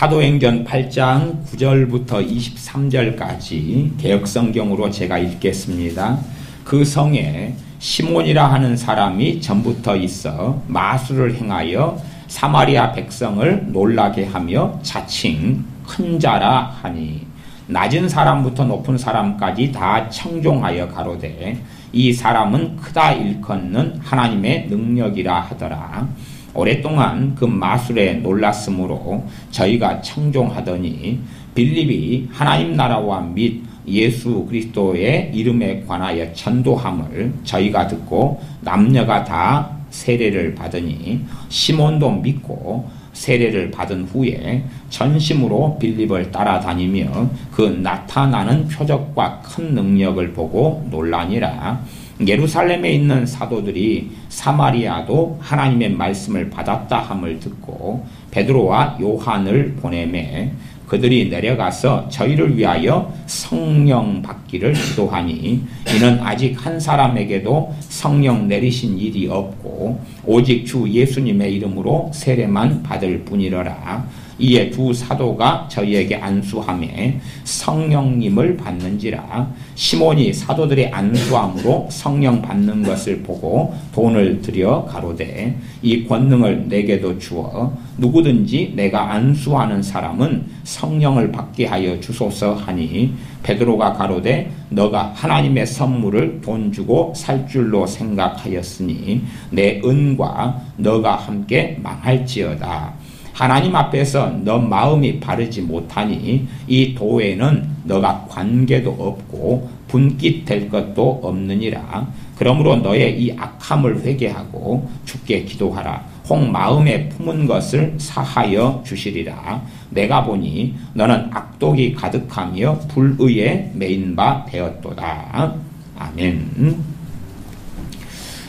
사도행전 8장 9절부터 23절까지 개역성경으로 제가 읽겠습니다. 그 성에 시몬이라 하는 사람이 전부터 있어 마술을 행하여 사마리아 백성을 놀라게 하며 자칭 큰 자라 하니 낮은 사람부터 높은 사람까지 다 청종하여 가로되 이 사람은 크다 일컫는 하나님의 능력이라 하더라. 오랫동안 그 마술에 놀랐으므로 저희가 청종하더니 빌립이 하나님 나라와 및 예수 그리스도의 이름에 관하여 전도함을 저희가 듣고 남녀가 다 세례를 받으니 시몬도 믿고 세례를 받은 후에 전심으로 빌립을 따라다니며 그 나타나는 표적과 큰 능력을 보고 놀라니라. 예루살렘에 있는 사도들이 사마리아도 하나님의 말씀을 받았다 함을 듣고 베드로와 요한을 보내매 그들이 내려가서 저희를 위하여 성령 받기를 기도하니 이는 아직 한 사람에게도 성령 내리신 일이 없고 오직 주 예수님의 이름으로 세례만 받을 뿐이러라. 이에 두 사도가 저희에게 안수하매 성령님을 받는지라. 시몬이 사도들의 안수함으로 성령 받는 것을 보고 돈을 들여 가로되 이 권능을 내게도 주어 누구든지 내가 안수하는 사람은 성령을 받게 하여 주소서 하니 베드로가 가로되 너가 하나님의 선물을 돈 주고 살 줄로 생각하였으니 내 은과 너가 함께 망할지어다. 하나님 앞에서 너 마음이 바르지 못하니 이 도에는 너가 관계도 없고 분깃 될 것도 없느니라. 그러므로 너의 이 악함을 회개하고 주께 기도하라. 혹 마음에 품은 것을 사하여 주시리라. 내가 보니 너는 악독이 가득하며 불의에 매인 바 되었도다. 아멘.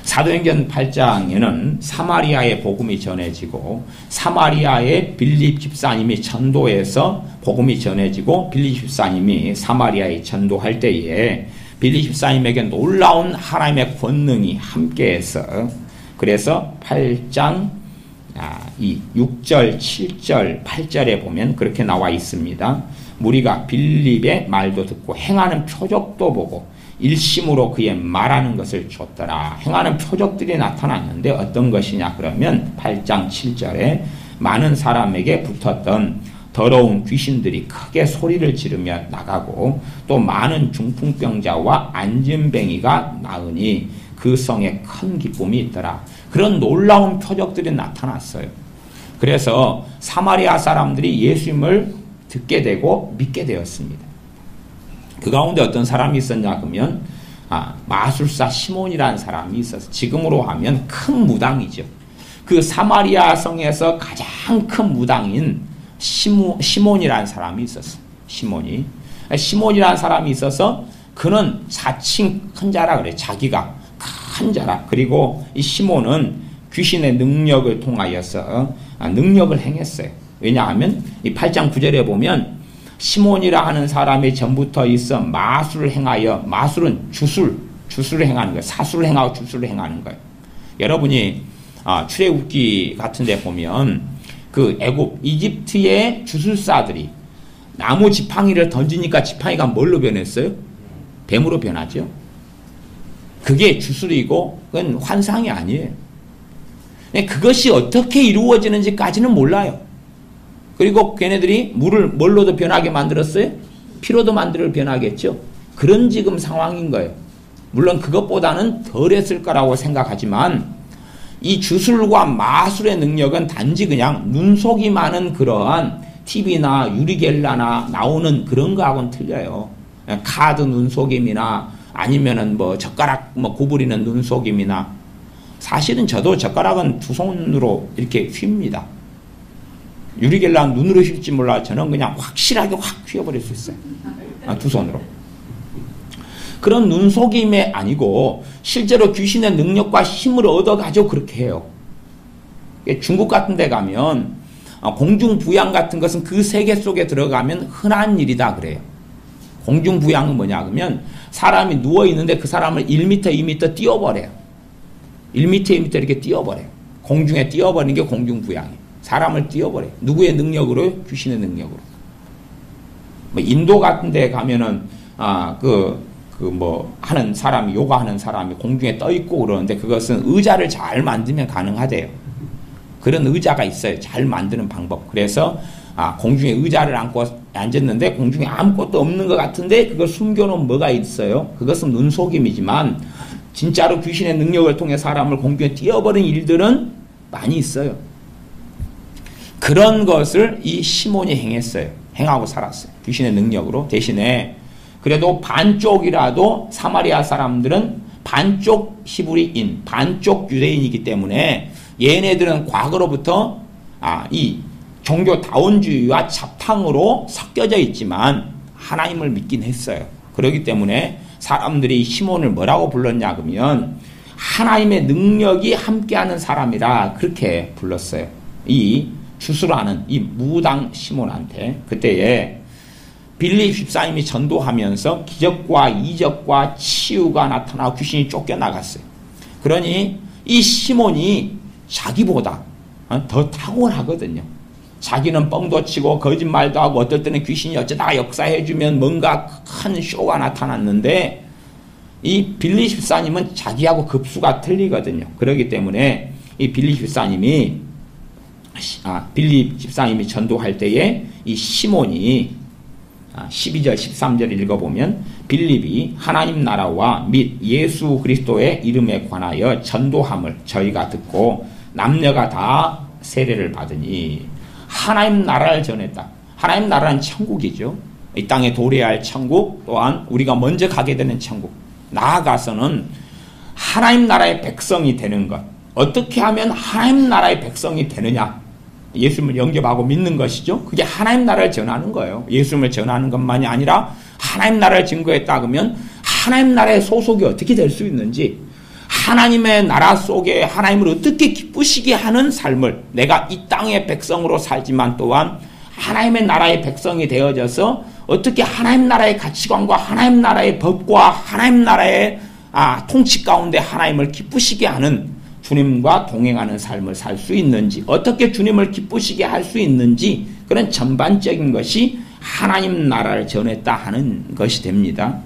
사도행전 8장에는 사마리아의 복음이 전해지고 사마리아의 빌립 집사님이 전도해서 복음이 전해지고 빌립 집사님이 사마리아에 전도할 때에 빌립 집사님에게 놀라운 하나님의 권능이 함께해서 그래서 8장 6절, 7절, 8절에 보면 그렇게 나와 있습니다. 무리가 빌립의 말도 듣고 행하는 표적도 보고 일심으로 그의 말하는 것을 줬더라. 행하는 표적들이 나타났는데 어떤 것이냐 그러면 8장 7절에 많은 사람에게 붙었던 더러운 귀신들이 크게 소리를 지르며 나가고 또 많은 중풍병자와 안진뱅이가 나으니 그 성에 큰 기쁨이 있더라. 그런 놀라운 표적들이 나타났어요. 그래서 사마리아 사람들이 예수님을 듣게 되고 믿게 되었습니다. 그 가운데 어떤 사람이 있었냐 그러면 마술사 시몬이라는 사람이 있어서 지금으로 하면 큰 무당이죠. 그 사마리아 성에서 가장 큰 무당인 시몬이라는 사람이 있었어요. 시몬이라는 사람이 있어서 그는 자칭 큰 자라 그래. 자기가 큰 자라. 그리고 이 시몬은 귀신의 능력을 통하여서 능력을 행했어요. 왜냐하면 이 8장 9절에 보면 시몬이라 하는 사람이 전부터 있어 마술을 행하여, 마술은 주술을 행하는 거예요. 사술을 행하고 주술을 행하는 거예요. 여러분이 출애굽기 같은 데 보면 그 이집트의 주술사들이 나무 지팡이를 던지니까 지팡이가 뭘로 변했어요? 뱀으로 변하죠. 그게 주술이고 그건 환상이 아니에요. 그것이 어떻게 이루어지는지까지는 몰라요. 그리고 걔네들이 물을 뭘로도 변하게 만들었어요? 피로도 만들어 변하겠죠. 그런 지금 상황인 거예요. 물론 그것보다는 덜했을 거라고 생각하지만 이 주술과 마술의 능력은 단지 그냥 눈속이 많은 그러한 TV나 유리겔라나 나오는 그런 거하고는 틀려요. 카드 눈속임이나 아니면은 젓가락 구부리는 눈속임이나 사실은 저도 젓가락은 두 손으로 이렇게 휩니다. 유리겔라 눈으로 휠지 몰라 저는 그냥 확실하게 확 휘어버릴 수 있어요. 두 손으로. 그런 눈속임이 아니고 실제로 귀신의 능력과 힘을 얻어가지고 그렇게 해요. 중국 같은 데 가면 공중부양 같은 것은 그 세계 속에 들어가면 흔한 일이다 그래요. 공중부양은 뭐냐 그러면 사람이 누워있는데 그 사람을 1m, 2m 띄워버려요. 1m, 2m 이렇게 띄워버려요. 공중에 띄워버리는 게 공중부양이에요. 사람을 띄워버려요. 누구의 능력으로? 귀신의 능력으로. 뭐 인도 같은 데 가면은 하는 사람이, 요가하는 사람이 공중에 떠 있고 그러는데 그것은 의자를 잘 만들면 가능하대요. 그런 의자가 있어요. 잘 만드는 방법. 그래서 공중에 의자를 안고 앉았는데 공중에 아무것도 없는 것 같은데 그걸 숨겨놓은 뭐가 있어요. 그것은 눈속임이지만 진짜로 귀신의 능력을 통해 사람을 공중에 띄워버린 일들은 많이 있어요. 그런 것을 이 시몬이 행했어요. 행하고 살았어요. 귀신의 능력으로. 대신에 그래도 반쪽이라도 사마리아 사람들은 반쪽 히브리인, 반쪽 유대인이기 때문에 얘네들은 과거로부터 이 종교다원주의와 잡탕으로 섞여져 있지만 하나님을 믿긴 했어요. 그렇기 때문에 사람들이 시몬을 뭐라고 불렀냐 그러면 하나님의 능력이 함께하는 사람이라 그렇게 불렀어요. 이 주술하는 이 무당 시몬한테. 그때에 빌립 집사님이 전도하면서 기적과 이적과 치유가 나타나고 귀신이 쫓겨나갔어요. 그러니 이 시몬이 자기보다 더 탁월하거든요. 자기는 뻥도 치고 거짓말도 하고 어떨 때는 귀신이 어쩌다가 역사해주면 뭔가 큰 쇼가 나타났는데 이 빌립 집사님은 자기하고 급수가 틀리거든요. 그렇기 때문에 이 빌립 집사님이 전도할 때에 이 시몬이 12절 13절 읽어보면 빌립이 하나님 나라와 및 예수 그리스도의 이름에 관하여 전도함을 저희가 듣고 남녀가 다 세례를 받으니 하나님 나라를 전했다. 하나님 나라는 천국이죠. 이 땅에 도래할 천국, 또한 우리가 먼저 가게 되는 천국. 나아가서는 하나님 나라의 백성이 되는 것. 어떻게 하면 하나님 나라의 백성이 되느냐? 예수님을 영접하고 믿는 것이죠. 그게 하나님 나라를 전하는 거예요. 예수님을 전하는 것만이 아니라 하나님 나라를 증거했다 그러면 하나님 나라의 소속이 어떻게 될 수 있는지, 하나님의 나라 속에 하나님을 어떻게 기쁘시게 하는 삶을, 내가 이 땅의 백성으로 살지만 또한 하나님의 나라의 백성이 되어져서 어떻게 하나님 나라의 가치관과 하나님 나라의 법과 하나님 나라의 통치 가운데 하나님을 기쁘시게 하는, 주님과 동행하는 삶을 살 수 있는지, 어떻게 주님을 기쁘시게 할 수 있는지, 그런 전반적인 것이 하나님 나라를 전했다 하는 것이 됩니다.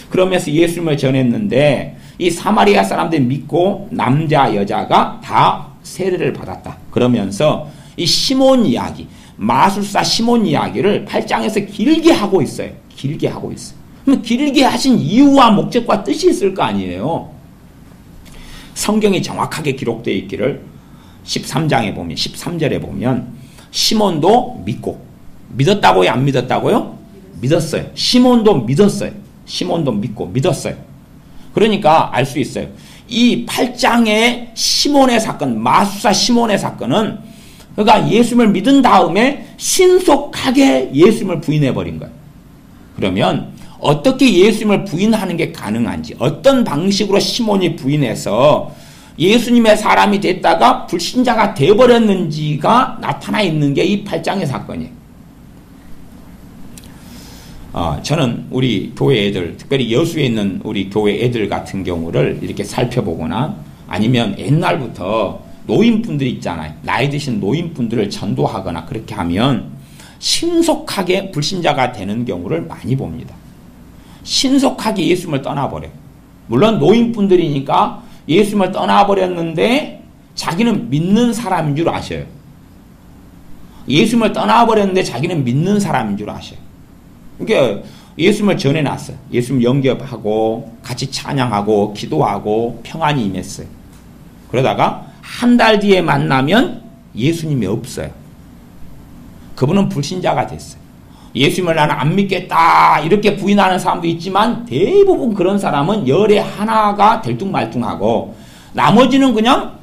그러면서 예수님을 전했는데 이 사마리아 사람들이 믿고 남자 여자가 다 세례를 받았다. 그러면서 이 시몬 이야기, 마술사 시몬 이야기를 8장에서 길게 하고 있어요. 길게 하고 있어요. 그럼 길게 하신 이유와 목적과 뜻이 있을 거 아니에요. 성경이 정확하게 기록되어 있기를 13장에 보면, 13절에 보면 시몬도 믿고, 믿었다고요? 안 믿었다고요? 믿었어요. 시몬도 믿었어요. 시몬도 믿고 믿었어요. 그러니까 알 수 있어요. 이 8장의 시몬의 사건, 마술사 시몬의 사건은 그러니까 예수님을 믿은 다음에 신속하게 예수님을 부인해버린 거예요. 그러면 어떻게 예수님을 부인하는 게 가능한지, 어떤 방식으로 시몬이 부인해서 예수님의 사람이 됐다가 불신자가 되어버렸는지가 나타나 있는 게 이 8장의 사건이에요. 저는 우리 교회 애들, 특별히 여수에 있는 우리 교회 애들 같은 경우를 이렇게 살펴보거나 아니면 옛날부터 노인분들이 있잖아요. 나이 드신 노인분들을 전도하거나 그렇게 하면 신속하게 불신자가 되는 경우를 많이 봅니다. 신속하게 예수님을 떠나버려요. 물론 노인분들이니까 예수님을 떠나버렸는데 자기는 믿는 사람인 줄 아셔요. 예수님을 떠나버렸는데 자기는 믿는 사람인 줄 아셔요. 그러니까 예수님을 전해놨어요. 예수님 영접하고 같이 찬양하고 기도하고 평안이 임했어요. 그러다가 한 달 뒤에 만나면 예수님이 없어요. 그분은 불신자가 됐어요. 예수님을 나는 안 믿겠다 이렇게 부인하는 사람도 있지만 대부분 그런 사람은 열에 하나가 들뚱말뚱하고 나머지는 그냥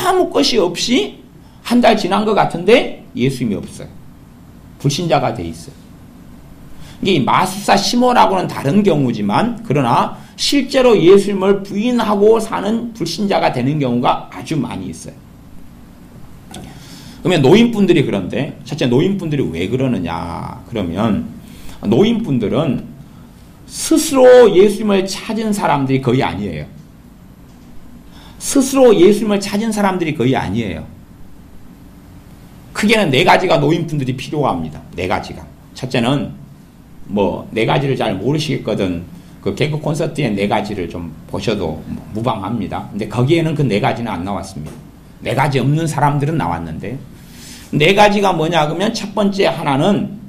아무 것이 없이 한 달 지난 것 같은데 예수님이 없어요. 불신자가 돼 있어요. 이게 마술사 시몬하고는 다른 경우지만 그러나 실제로 예수님을 부인하고 사는 불신자가 되는 경우가 아주 많이 있어요. 그러면 노인분들이 그런데 첫째 노인분들이 왜 그러느냐 그러면 노인분들은 스스로 예수님을 찾은 사람들이 거의 아니에요. 스스로 예수님을 찾은 사람들이 거의 아니에요. 크게는 네 가지가 노인분들이 필요합니다. 네 가지가. 첫째는 뭐 네 가지를 잘 모르시겠거든. 그 개그 콘서트의 네 가지를 좀 보셔도 무방합니다. 근데 거기에는 그 네 가지는 안 나왔습니다. 네 가지 없는 사람들은 나왔는데 네 가지가 뭐냐 그러면 첫 번째 하나는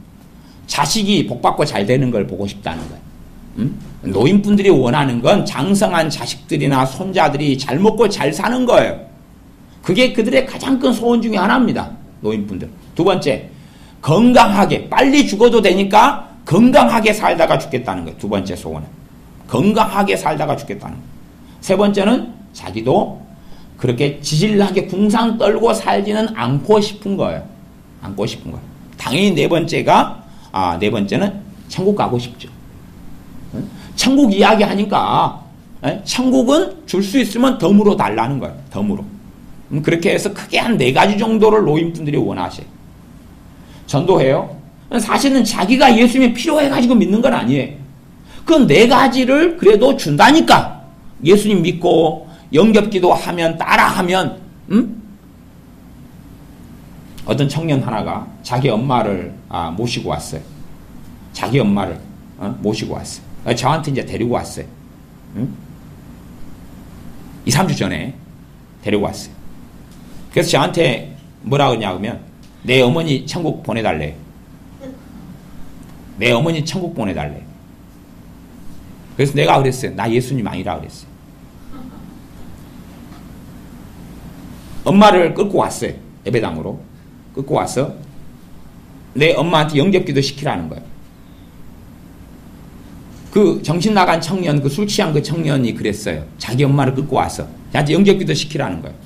자식이 복받고 잘 되는 걸 보고 싶다는 거예요. 노인분들이 원하는 건 장성한 자식들이나 손자들이 잘 먹고 잘 사는 거예요. 그게 그들의 가장 큰 소원 중에 하나입니다. 노인분들. 두 번째, 건강하게 빨리 죽어도 되니까 건강하게 살다가 죽겠다는 거예요. 두 번째 소원은. 건강하게 살다가 죽겠다는 거예요. 세 번째는 자기도 그렇게 지질나게 궁상 떨고 살지는 않고 싶은 거예요. 않고 싶은 거예요. 당연히 네 번째는 천국 가고 싶죠. 천국 이야기 하니까 천국은 줄 수 있으면 덤으로 달라는 거예요. 덤으로. 그렇게 해서 크게 한 네 가지 정도를 노인분들이 원하셔요. 전도해요. 사실은 자기가 예수님이 필요해가지고 믿는 건 아니에요. 그 네 가지를 그래도 준다니까. 예수님 믿고 영접기도 하면 따라하면 어떤 청년 하나가 자기 엄마를 모시고 왔어요. 자기 엄마를 모시고 왔어요. 저한테 이제 데리고 왔어요. 2, 3주 전에 데리고 왔어요. 그래서 저한테 뭐라 그러냐면 내 어머니 천국 보내달래. 내 어머니 천국 보내달래. 그래서 내가 그랬어요. 나 예수님 아니라 그랬어요. 엄마를 끌고 왔어요. 예배당으로. 끌고 와서 내 엄마한테 영접기도 시키라는 거예요. 그 정신 나간 청년, 그 술 취한 그 청년이 그랬어요. 자기 엄마를 끌고 와서 저한테 영접기도 시키라는 거예요.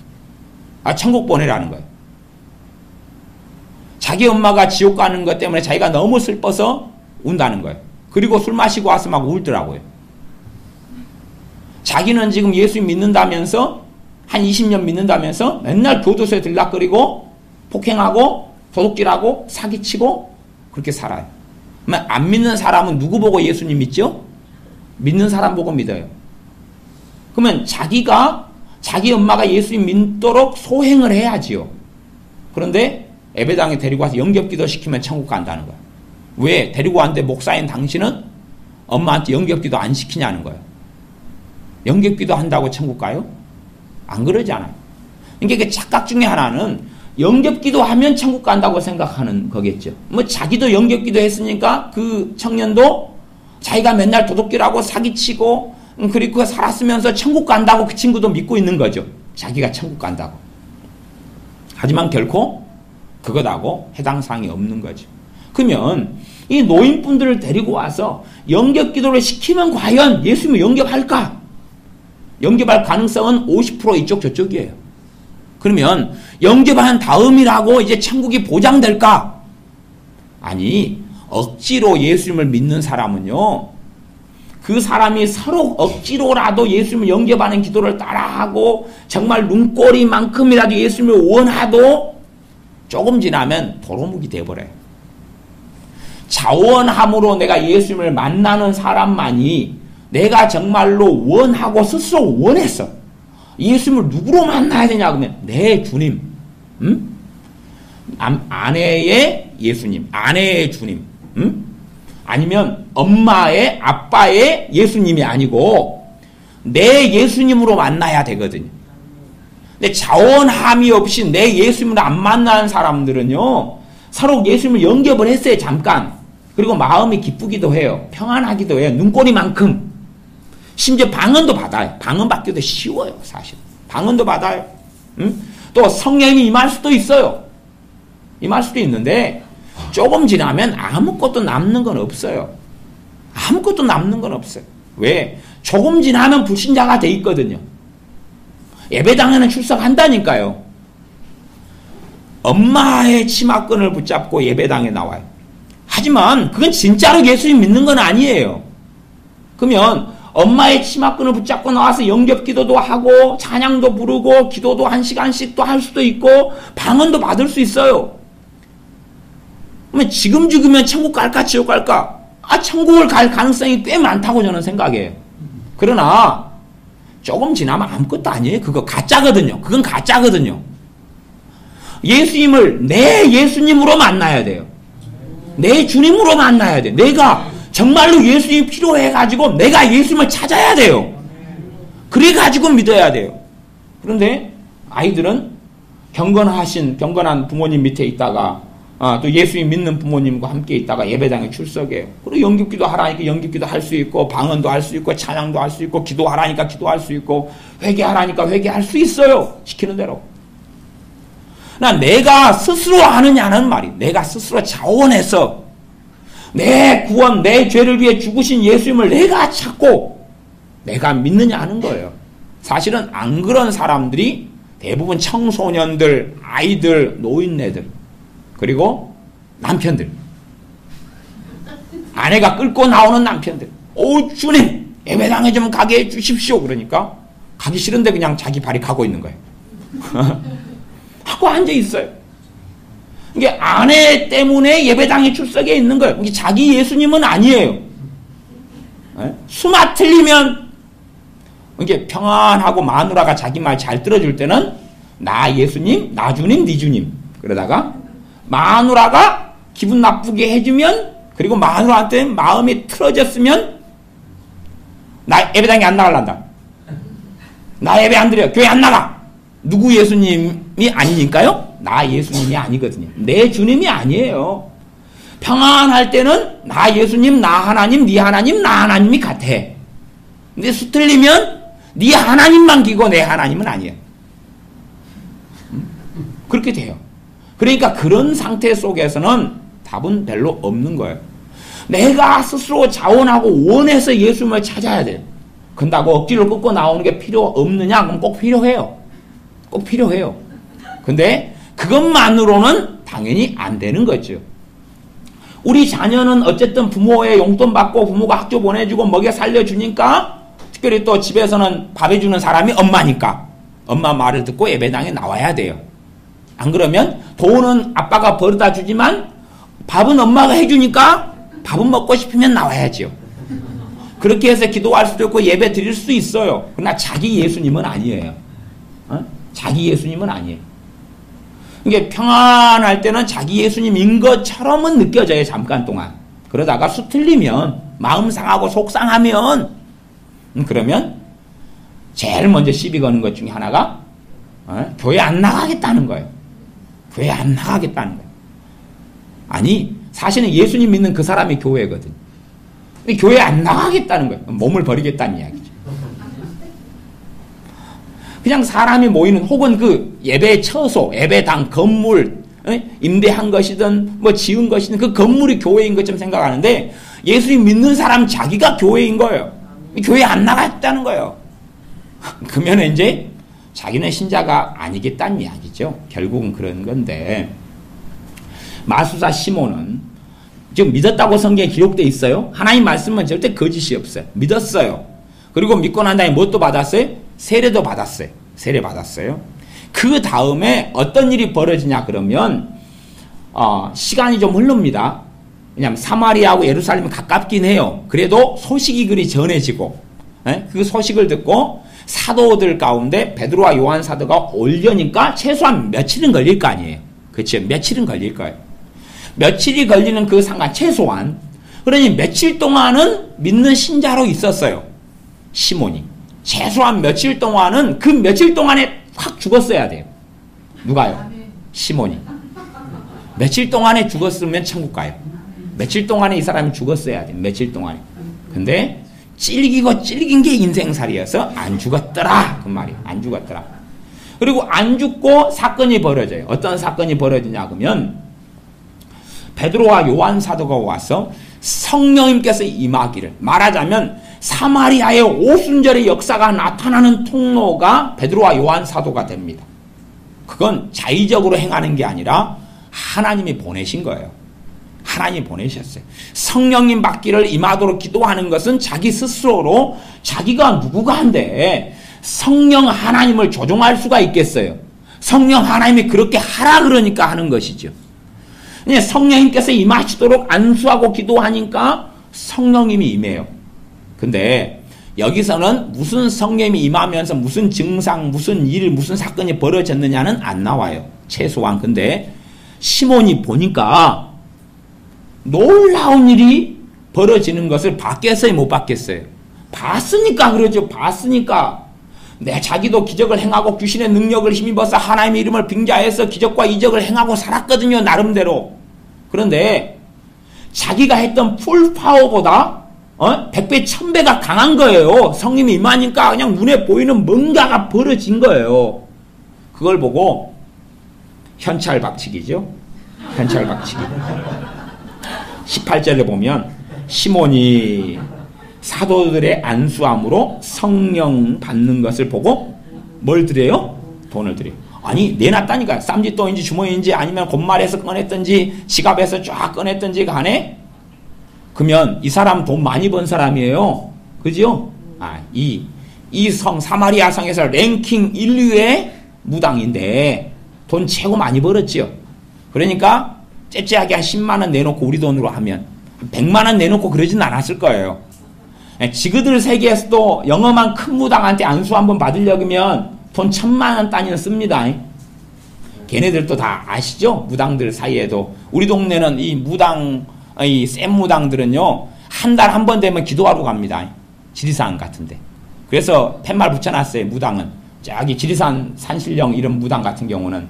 천국 보내라는 거예요. 자기 엄마가 지옥 가는 것 때문에 자기가 너무 슬퍼서 운다는 거예요. 그리고 술 마시고 와서 막 울더라고요. 자기는 지금 예수 믿는다면서 한 20년 믿는다면서 맨날 교도소에 들락거리고 폭행하고 도둑질하고 사기치고 그렇게 살아요. 안 믿는 사람은 누구 보고 예수님 믿죠? 믿는 사람 보고 믿어요. 그러면 자기 엄마가 예수님 믿도록 소행을 해야지요. 그런데 예배당에 데리고 와서 영접기도 시키면 천국 간다는 거예요. 왜? 데리고 왔는데 목사인 당신은 엄마한테 영접기도 안 시키냐는 거예요. 영접기도 한다고 천국 가요? 안 그러잖아요. 그러니까 그 착각 중에 하나는 영접기도 하면 천국 간다고 생각하는 거겠죠. 뭐 자기도 영접기도 했으니까 그 청년도 자기가 맨날 도둑질하고 사기치고 그리고 살았으면서 천국 간다고 그 친구도 믿고 있는 거죠. 자기가 천국 간다고. 하지만 결코 그것하고 해당 사항이 없는 거죠. 그러면 이 노인분들을 데리고 와서 영접기도를 시키면 과연 예수님을 영접할까? 영접할 가능성은 50% 이쪽 저쪽이에요. 그러면 영접한 다음이라고 이제 천국이 보장될까? 아니, 억지로 예수님을 믿는 사람은요, 그 사람이 서로 억지로라도 예수님을 영접하는 기도를 따라하고 정말 눈꼬리만큼이라도 예수님을 원하도 조금 지나면 도루묵이 돼버려요. 자원함으로 내가 예수님을 만나는 사람만이 내가 정말로 원하고 스스로 원했어. 예수님을 누구로 만나야 되냐 그러면 내 주님, 아내의 예수님, 아내의 주님, 아니면 엄마의 아빠의 예수님이 아니고 내 예수님으로 만나야 되거든요. 근데 자원함이 없이 내 예수님을 안 만나는 사람들은요, 서로 예수님을 영접을 했어요. 잠깐. 그리고 마음이 기쁘기도 해요. 평안하기도 해요. 눈꼬리만큼. 심지어 방언도 받아요. 방언 받기도 쉬워요. 사실. 방언도 받아요. 또 성령이 임할 수도 있어요. 임할 수도 있는데 조금 지나면 아무것도 남는 건 없어요. 아무것도 남는 건 없어요. 왜? 조금 지나면 불신자가 돼 있거든요. 예배당에는 출석한다니까요. 엄마의 치마끈을 붙잡고 예배당에 나와요. 하지만 그건 진짜로 예수님 믿는 건 아니에요. 그러면 엄마의 치마끈을 붙잡고 나와서 영접기도도 하고 찬양도 부르고 기도도 1시간씩 또 할 수도 있고 방언도 받을 수 있어요. 그러면 지금 죽으면 천국 갈까 지옥 갈까? 천국을 갈 가능성이 꽤 많다고 저는 생각해요. 그러나 조금 지나면 아무것도 아니에요. 그거 가짜거든요. 그건 가짜거든요. 예수님을 내 예수님으로 만나야 돼요. 내 주님으로 만나야 돼. 내가 정말로 예수님이 필요해가지고 내가 예수님을 찾아야 돼요. 그래가지고 믿어야 돼요. 그런데 아이들은 경건한 부모님 밑에 있다가 또 예수님 믿는 부모님과 함께 있다가 예배당에 출석해요. 그리고 연기기도 하라니까 연기기도 할 수 있고 방언도 할 수 있고 찬양도 할 수 있고 기도하라니까 기도할 수 있고 회개하라니까 회개할 수 있어요. 시키는 대로. 내가 스스로 하느냐는 말이 내가 스스로 자원해서 내 구원, 내 죄를 위해 죽으신 예수님을 내가 찾고 내가 믿느냐 하는 거예요. 사실은 안 그런 사람들이 대부분 청소년들, 아이들, 노인네들 그리고 남편들 아내가 끌고 나오는 남편들 오 주님 예배당에 좀 가게 해주십시오. 그러니까 가기 싫은데 그냥 자기 발이 가고 있는 거예요. 하고 앉아 있어요. 이게 아내 때문에 예배당에 출석해 있는 거예요. 이게 자기 예수님은 아니에요. 수마 틀리면 이게 평안하고 마누라가 자기 말 잘 들어줄 때는 나 예수님, 나 주님, 네 주님. 그러다가 마누라가 기분 나쁘게 해주면 그리고 마누라한테 마음이 틀어졌으면 나 예배당에 안 나갈란다. 나 예배 안 드려. 교회 안 나가. 누구 예수님이 아니니까요? 나 예수님이 아니거든요. 내 주님이 아니에요. 평안할 때는 나 예수님, 나 하나님, 네 하나님, 나 하나님이 같아. 근데 수틀리면 네 하나님만 기고 내 하나님은 아니에요. 그렇게 돼요. 그러니까 그런 상태 속에서는 답은 별로 없는 거예요. 내가 스스로 자원하고 원해서 예수님을 찾아야 돼요. 근다고 억지로 끊고 나오는 게 필요 없느냐? 그럼 꼭 필요해요. 꼭 필요해요. 근데 그것만으로는 당연히 안 되는 거죠. 우리 자녀는 어쨌든 부모의 용돈 받고 부모가 학교 보내주고 먹여 살려주니까 특별히 또 집에서는 밥 해주는 사람이 엄마니까 엄마 말을 듣고 예배당에 나와야 돼요. 안 그러면 돈은 아빠가 벌어다 주지만 밥은 엄마가 해주니까 밥은 먹고 싶으면 나와야죠. 그렇게 해서 기도할 수도 있고 예배 드릴 수도 있어요. 그러나 자기 예수님은 아니에요. 자기 예수님은 아니에요. 이게 평안할 때는 자기 예수님인 것처럼은 느껴져요. 잠깐 동안. 그러다가 수틀리면 마음 상하고 속상하면 그러면 제일 먼저 시비 거는 것 중에 하나가 교회 안 나가겠다는 거예요. 교회 안 나가겠다는 거예요. 아니 사실은 예수님 믿는 그 사람이 교회거든. 교회 안 나가겠다는 거예요. 몸을 버리겠다는 이야기죠. 그냥 사람이 모이는 혹은 그 예배 처소, 예배당 건물 임대한 것이든 뭐 지은 것이든 그 건물이 교회인 것처럼 생각하는데 예수님 믿는 사람 자기가 교회인 거예요. 교회 안 나갔다는 거예요. 그러면 이제 자기는 신자가 아니겠다는 이야기죠. 결국은 그런 건데 마술사 시몬은 지금 믿었다고 성경에 기록되어 있어요. 하나님 말씀은 절대 거짓이 없어요. 믿었어요. 그리고 믿고 난 다음에 무엇도 받았어요? 세례도 받았어요. 세례 받았어요. 그 다음에 어떤 일이 벌어지냐 그러면 시간이 좀 흐릅니다. 왜냐하면 사마리아하고 예루살렘이 가깝긴 해요. 그래도 소식이 그리 전해지고 그 소식을 듣고 사도들 가운데 베드로와 요한 사도가 오려니까 최소한 며칠은 걸릴 거 아니에요. 그렇죠? 며칠은 걸릴 거예요. 며칠이 걸리는 그 상관 최소한 그러니 며칠 동안은 믿는 신자로 있었어요. 시몬이. 최소한 며칠 동안은 그 며칠 동안에 확 죽었어야 돼요. 누가요? 시몬이. 며칠 동안에 죽었으면 천국 가요. 며칠 동안에 이 사람이 죽었어야 돼요. 며칠 동안에. 근데 찔긴 게 인생살이어서 안 죽었더라. 그 말이에요. 안 죽었더라. 그리고 안 죽고 사건이 벌어져요. 어떤 사건이 벌어지냐 그러면 베드로와 요한 사도가 와서 성령님께서 임하기를 말하자면 사마리아의 오순절의 역사가 나타나는 통로가 베드로와 요한 사도가 됩니다. 그건 자의적으로 행하는 게 아니라 하나님이 보내신 거예요. 하나님이 보내셨어요. 성령님 받기를 임하도록 기도하는 것은 자기 스스로로 자기가 누구가 한데 성령 하나님을 조종할 수가 있겠어요. 성령 하나님이 그렇게 하라 그러니까 하는 것이죠. 성령님께서 임하시도록 안수하고 기도하니까 성령님이 임해요. 근데 여기서는 무슨 성령님이 임하면서 무슨 증상, 무슨 일, 무슨 사건이 벌어졌느냐는 안 나와요. 최소한. 근데 시몬이 보니까 놀라운 일이 벌어지는 것을 봤겠어요, 못 봤겠어요? 봤으니까 그러죠. 봤으니까. 자기도 기적을 행하고 귀신의 능력을 힘입어서 하나님의 이름을 빙자해서 기적과 이적을 행하고 살았거든요, 나름대로. 그런데 자기가 했던 풀파워보다 100배, 1000배가 강한 거예요. 성님이 임하니까 그냥 눈에 보이는 뭔가가 벌어진 거예요. 그걸 보고 현찰박치기죠. 현찰박치기. 18절에 보면 시몬이 사도들의 안수함으로 성령 받는 것을 보고 뭘 드려요? 돈을 드려요. 아니, 내놨다니까요. 쌈짓돈인지 주머니인지 아니면 곤말에서 꺼냈든지 지갑에서 쫙 꺼냈든지 간에. 그러면 이 사람 돈 많이 번 사람이에요. 그죠? 이 성, 사마리아 성에서 랭킹 1위의 무당인데 돈 최고 많이 벌었지요. 그러니까 째째하게 한 10만 원 내놓고 우리 돈으로 하면 100만 원 내놓고 그러진 않았을 거예요. 지그들 세계에서도 영험한 큰 무당한테 안수 한번 받으려면 돈 1000만 원 단위는 씁니다. 걔네들도 다 아시죠? 무당들 사이에도. 우리 동네는 이 무당, 이 센 무당들은요, 한 달 한 번 되면 기도하러 갑니다. 지리산 같은데. 그래서 팻말 붙여놨어요, 무당은. 저기 지리산 산신령 이런 무당 같은 경우는,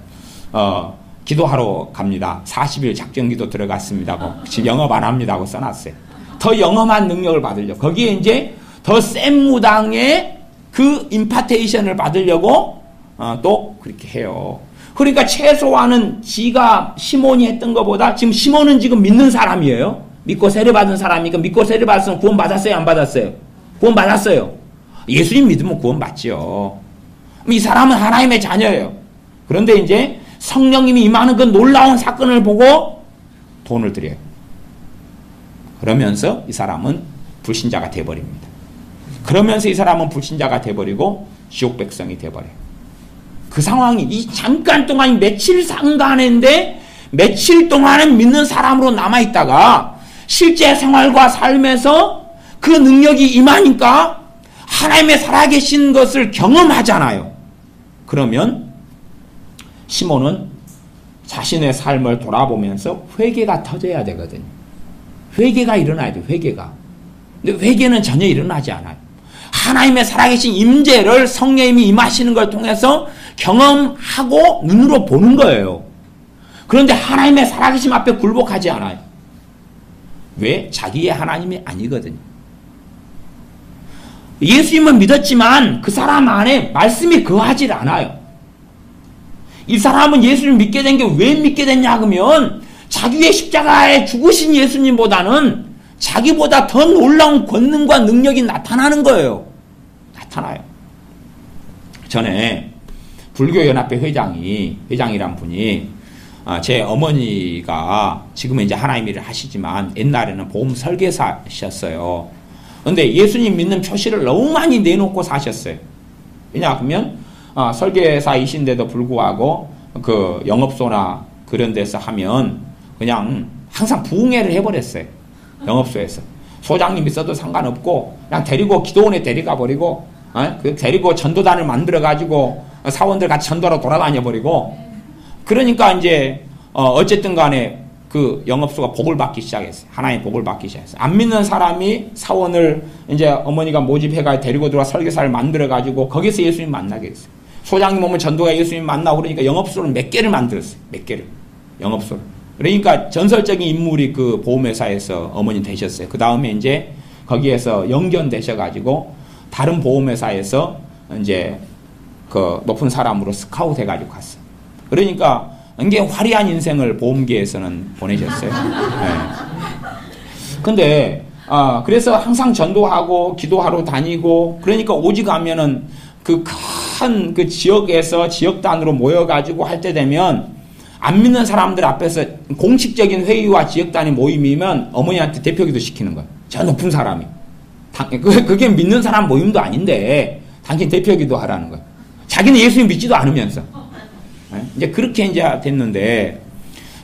기도하러 갑니다. 40일 작정기도 들어갔습니다. 지금 영업 안 합니다 하고 써놨어요. 더 영험한 능력을 받으려고. 거기에 이제 더 센 무당의 그 임파테이션을 받으려고 또 그렇게 해요. 그러니까 최소한은 지가 시몬이 했던 것보다 지금 시몬은 지금 믿는 사람이에요. 믿고 세례받은 사람이니까 믿고 세례받았으면 구원 받았어요? 안 받았어요? 구원 받았어요. 예수님 믿으면 구원 받죠. 이 사람은 하나님의 자녀예요. 그런데 이제 성령님이 임하는 그 놀라운 사건을 보고 돈을 드려요. 그러면서 이 사람은 불신자가 돼버립니다. 그러면서 이 사람은 불신자가 돼버리고 지옥 백성이 돼버려요. 그 상황이 이 잠깐 동안 며칠 상간인데 며칠 동안은 믿는 사람으로 남아있다가 실제 생활과 삶에서 그 능력이 임하니까 하나님의 살아계신 것을 경험하잖아요. 그러면 시몬은 자신의 삶을 돌아보면서 회개가 터져야 되거든요. 회개가 일어나야 돼요. 회개가. 근데 회개는 전혀 일어나지 않아요. 하나님의 살아계신 임재를 성령님이 임하시는 걸 통해서 경험하고 눈으로 보는 거예요. 그런데 하나님의 살아계심 앞에 굴복하지 않아요. 왜? 자기의 하나님이 아니거든요. 예수님은 믿었지만 그 사람 안에 말씀이 거하지 않아요. 이 사람은 예수를 믿게 된 게 왜 믿게 됐냐 하면 자기의 십자가에 죽으신 예수님보다는 자기보다 더 놀라운 권능과 능력이 나타나는 거예요. 나타나요. 전에 불교연합회 회장이란 분이 제 어머니가 지금은 이제 하나님 일을 하시지만 옛날에는 보험 설계사셨어요. 근데 예수님 믿는 표시를 너무 많이 내놓고 사셨어요. 왜냐하면 설계사이신데도 불구하고 그 영업소나 그런 데서 하면 그냥 항상 부흥회를 해버렸어요. 영업소에서. 소장님 있어도 상관없고 그냥 데리고 기도원에 데려가 버리고 데리고 전도단을 만들어 가지고 사원들 같이 전도로 돌아다녀 버리고 그러니까 이제 어쨌든 간에 그 영업소가 복을 받기 시작했어요. 하나님 복을 받기 시작했어요. 안 믿는 사람이 사원을 이제 어머니가 모집해가 데리고 들어와 설계사를 만들어 가지고 거기서 예수님 만나게 했어요. 소장님 오면 전도가 예수님 만나고 그러니까 영업소를 몇 개를 만들었어요. 몇 개를. 영업소를. 그러니까 전설적인 인물이 그 보험회사에서 어머니 되셨어요. 그 다음에 이제 거기에서 영견되셔가지고 다른 보험회사에서 이제 그 높은 사람으로 스카우트 해가지고 갔어요. 그러니까 굉장히 화려한 인생을 보험계에서는 보내셨어요. 네. 근데, 그래서 항상 전도하고 기도하러 다니고 그러니까 오직하면은 그 큰 그 지역에서 지역단으로 모여가지고 할 때 되면 안 믿는 사람들 앞에서 공식적인 회의와 지역단위 모임이면 어머니한테 대표기도 시키는 거예요. 저 높은 사람이. 그게 믿는 사람 모임도 아닌데 당신 대표기도 하라는 거예요. 자기는 예수님 믿지도 않으면서. 이제 그렇게 이제 됐는데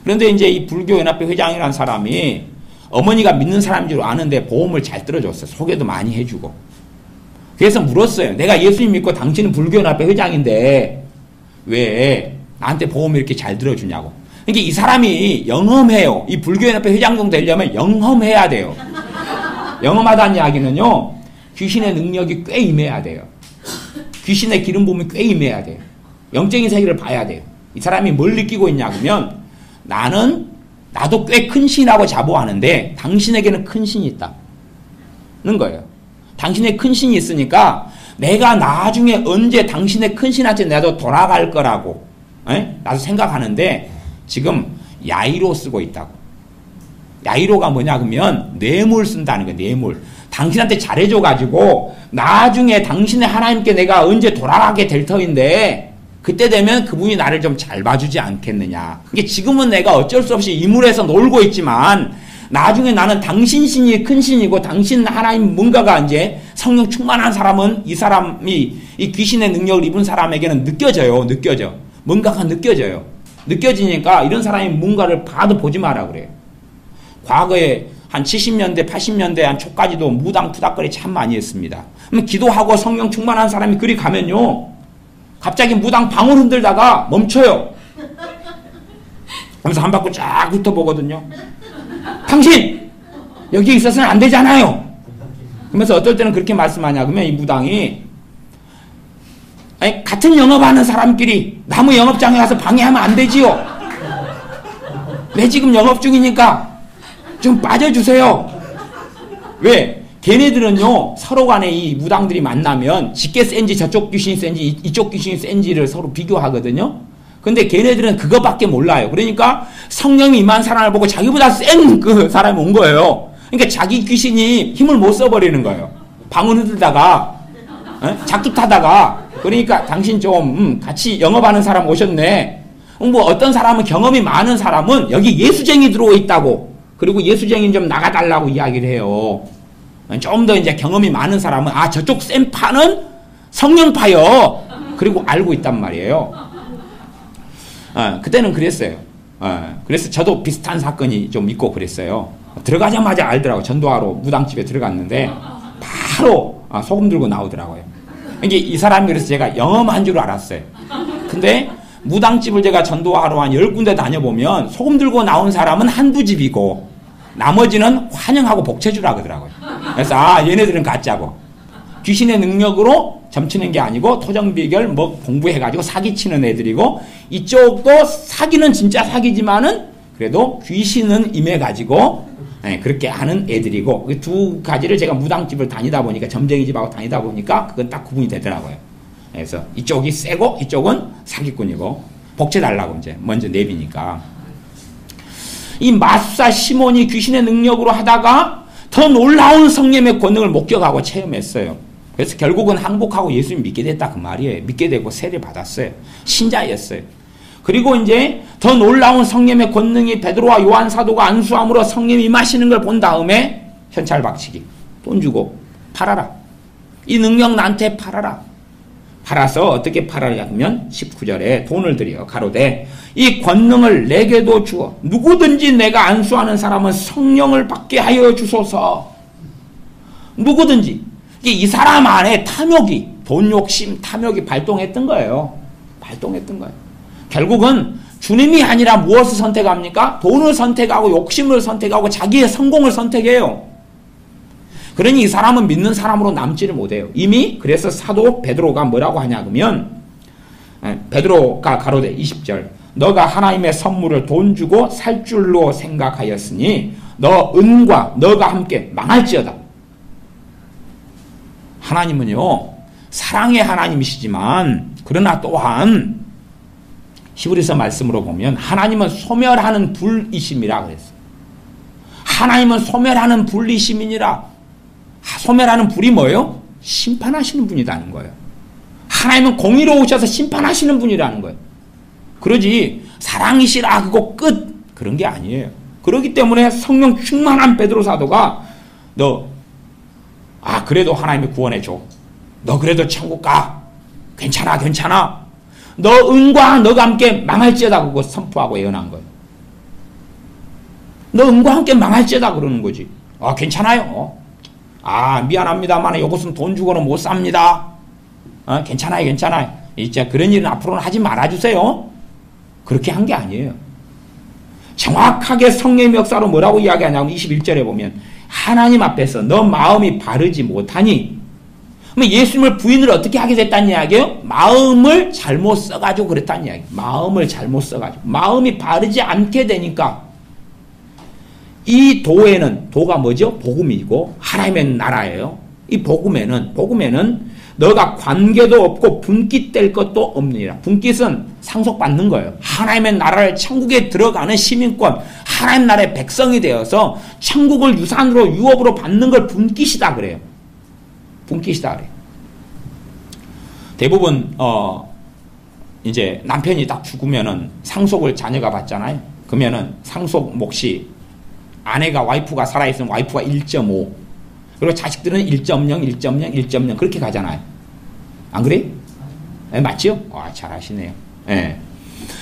그런데 이제 이 불교연합회 회장이라는 사람이 어머니가 믿는 사람인 줄 아는데 보험을 잘 들어줬어요. 소개도 많이 해주고. 그래서 물었어요. 내가 예수님 믿고 당신은 불교연합회 회장인데 왜 나한테 보험 이렇게 잘 들어주냐고. 그러니까 이 사람이 영험해요. 이 불교연합회 회장 정도 되려면 영험해야 돼요. 영험하다는 이야기는요, 귀신의 능력이 꽤 임해야 돼요. 귀신의 기름 부음이 꽤 임해야 돼요. 영적인 세계를 봐야 돼요. 이 사람이 뭘 느끼고 있냐 그러면 나도 꽤 큰 신이라고 자부하는데 당신에게는 큰 신이 있다는 거예요. 당신의 큰 신이 있으니까 내가 나중에 언제 당신의 큰 신한테 나도 돌아갈 거라고 나도 생각하는데 지금 야이로 쓰고 있다고. 야이로가 뭐냐 그러면 뇌물 쓴다는 거예요. 뇌물. 당신한테 잘해줘가지고 나중에 당신의 하나님께 내가 언제 돌아가게 될 터인데 그때 되면 그분이 나를 좀 잘 봐주지 않겠느냐. 그게 지금은 내가 어쩔 수 없이 이 물에서 놀고 있지만 나중에 나는 당신 신이 큰 신이고 당신 하나님 뭔가가 이제 성령 충만한 사람은 이 사람이 이 귀신의 능력을 입은 사람에게는 느껴져요. 뭔가가 느껴져요. 느껴지니까 이런 사람이 뭔가를 봐도 보지 마라 그래요. 과거에 한 70년대, 80년대 한 초까지도 무당투닥거리 참 많이 했습니다. 그럼 기도하고 성령 충만한 사람이 그리 가면요. 갑자기 무당 방울 흔들다가 멈춰요. 그러면서 한 바퀴 쫙 훑어보거든요. 당신! 여기 있어서는 안 되잖아요. 그러면서 어떨 때는 그렇게 말씀하냐 그러면 이 무당이 같은 영업하는 사람끼리 나무 영업장에 가서 방해하면 안 되지요. 내 지금 영업 중이니까 좀 빠져주세요. 왜? 걔네들은요 서로 간에 이 무당들이 만나면 직계 센지 저쪽 귀신이 센지 이쪽 귀신이 센지를 서로 비교하거든요. 근데 걔네들은 그거밖에 몰라요. 그러니까 성령이 임한 사람을 보고 자기보다 센 그 사람이 온 거예요. 그러니까 자기 귀신이 힘을 못 써버리는 거예요. 방울 흔들다가 작두타다가 그러니까 당신 좀 같이 영업하는 사람 오셨네. 뭐 어떤 사람은 경험이 많은 사람은 여기 예수쟁이 들어오 있다고 그리고 예수쟁이 좀 나가달라고 이야기를 해요. 좀 더 이제 경험이 많은 사람은 저쪽 센 파는 성령파요. 그리고 알고 있단 말이에요. 그때는 그랬어요. 그래서 저도 비슷한 사건이 좀 있고 그랬어요. 들어가자마자 알더라고요. 전도하러 무당집에 들어갔는데 바로 소금 들고 나오더라고요. 이게 이 사람이 그래서 제가 영험한 줄 알았어요. 근데 무당집을 제가 전도하러 한 10군데 다녀보면 소금 들고 나온 사람은 한두 집이고 나머지는 환영하고 복채주라 그러더라고요. 그래서 얘네들은 가짜고 귀신의 능력으로 점치는 게 아니고 토정비결 뭐 공부해가지고 사기치는 애들이고 이쪽도 사기는 진짜 사기지만은 그래도 귀신은 임해가지고 그렇게 하는 애들이고 두 가지를 제가 무당집을 다니다 보니까 점쟁이 집하고 다니다 보니까 그건 딱 구분이 되더라고요. 그래서 이쪽이 세고 이쪽은 사기꾼이고 복채 달라고 이제 먼저 내비니까 이 마술사 시몬이 귀신의 능력으로 하다가 더 놀라운 성령의 권능을 목격하고 체험했어요. 그래서 결국은 항복하고 예수님 믿게 됐다 그 말이에요. 믿게 되고 세례 받았어요. 신자였어요. 그리고 이제 더 놀라운 성령의 권능이 베드로와 요한 사도가 안수함으로 성령이 임하시는 걸 본 다음에 현찰박치기 돈 주고 팔아라. 이 능력 나한테 팔아라. 팔아서 어떻게 팔아야 하면 19절에 돈을 들여 가로되 이 권능을 내게도 주어 누구든지 내가 안수하는 사람은 성령을 받게 하여 주소서. 누구든지 이 사람 안에 탐욕이 돈 욕심 탐욕이 발동했던 거예요. 결국은 주님이 아니라 무엇을 선택합니까? 돈을 선택하고 욕심을 선택하고 자기의 성공을 선택해요. 그러니 이 사람은 믿는 사람으로 남지를 못해요. 이미 그래서 사도 베드로가 뭐라고 하냐 그러면 베드로가 가로되 20절 너가 하나님의 선물을 돈 주고 살 줄로 생각하였으니 너 은과 너가 함께 망할지어다. 하나님은요 사랑의 하나님이시지만 그러나 또한 히브리서 말씀으로 보면 하나님은 소멸하는 불이심이라 그랬어요. 하나님은 소멸하는 불이심이니라. 소멸하는 불이 뭐예요? 심판하시는 분이라는 거예요. 하나님은 공의로우셔서 심판하시는 분이라는 거예요. 그러지 사랑이시라 그거 끝 그런 게 아니에요. 그렇기 때문에 성령 충만한 베드로 사도가 너 그래도 하나님이 구원해줘. 너 그래도 천국 가. 괜찮아. 너 은과 너가 함께 망할지어다 그거 선포하고 예언한 거예요. 너 은과 함께 망할지어다 그러는 거지. 괜찮아요. 미안합니다만 이것은 돈 주고는 못 삽니다. 괜찮아요. 이제 그런 일은 앞으로는 하지 말아주세요. 그렇게 한 게 아니에요. 정확하게 성령의 역사로 뭐라고 이야기하냐면 21절에 보면 하나님 앞에서 너 마음이 바르지 못하니, 그럼 예수님을 부인을 어떻게 하게 됐다는 이야기예요? 마음을 잘못 써가지고 그랬다는 이야기. 마음을 잘못 써가지고 마음이 바르지 않게 되니까 이 도에는, 도가 뭐죠? 복음이고 하나님의 나라예요. 이 복음에는 너가 관계도 없고 분깃될 것도 없느니라. 분깃은 상속받는 거예요. 하나님의 나라를, 천국에 들어가는 시민권, 하나님 나라의 백성이 되어서 천국을 유산으로 유업으로 받는 걸 분깃이다 그래요. 분깃이다 그래요. 대부분 이제 남편이 딱 죽으면은 상속을 자녀가 받잖아요. 그러면은 상속 몫이 아내가, 와이프가 살아있으면 와이프가 1.5, 그리고 자식들은 1.0, 1.0, 1.0 그렇게 가잖아요. 안 그래? 네, 맞죠? 잘 아시네요. 네.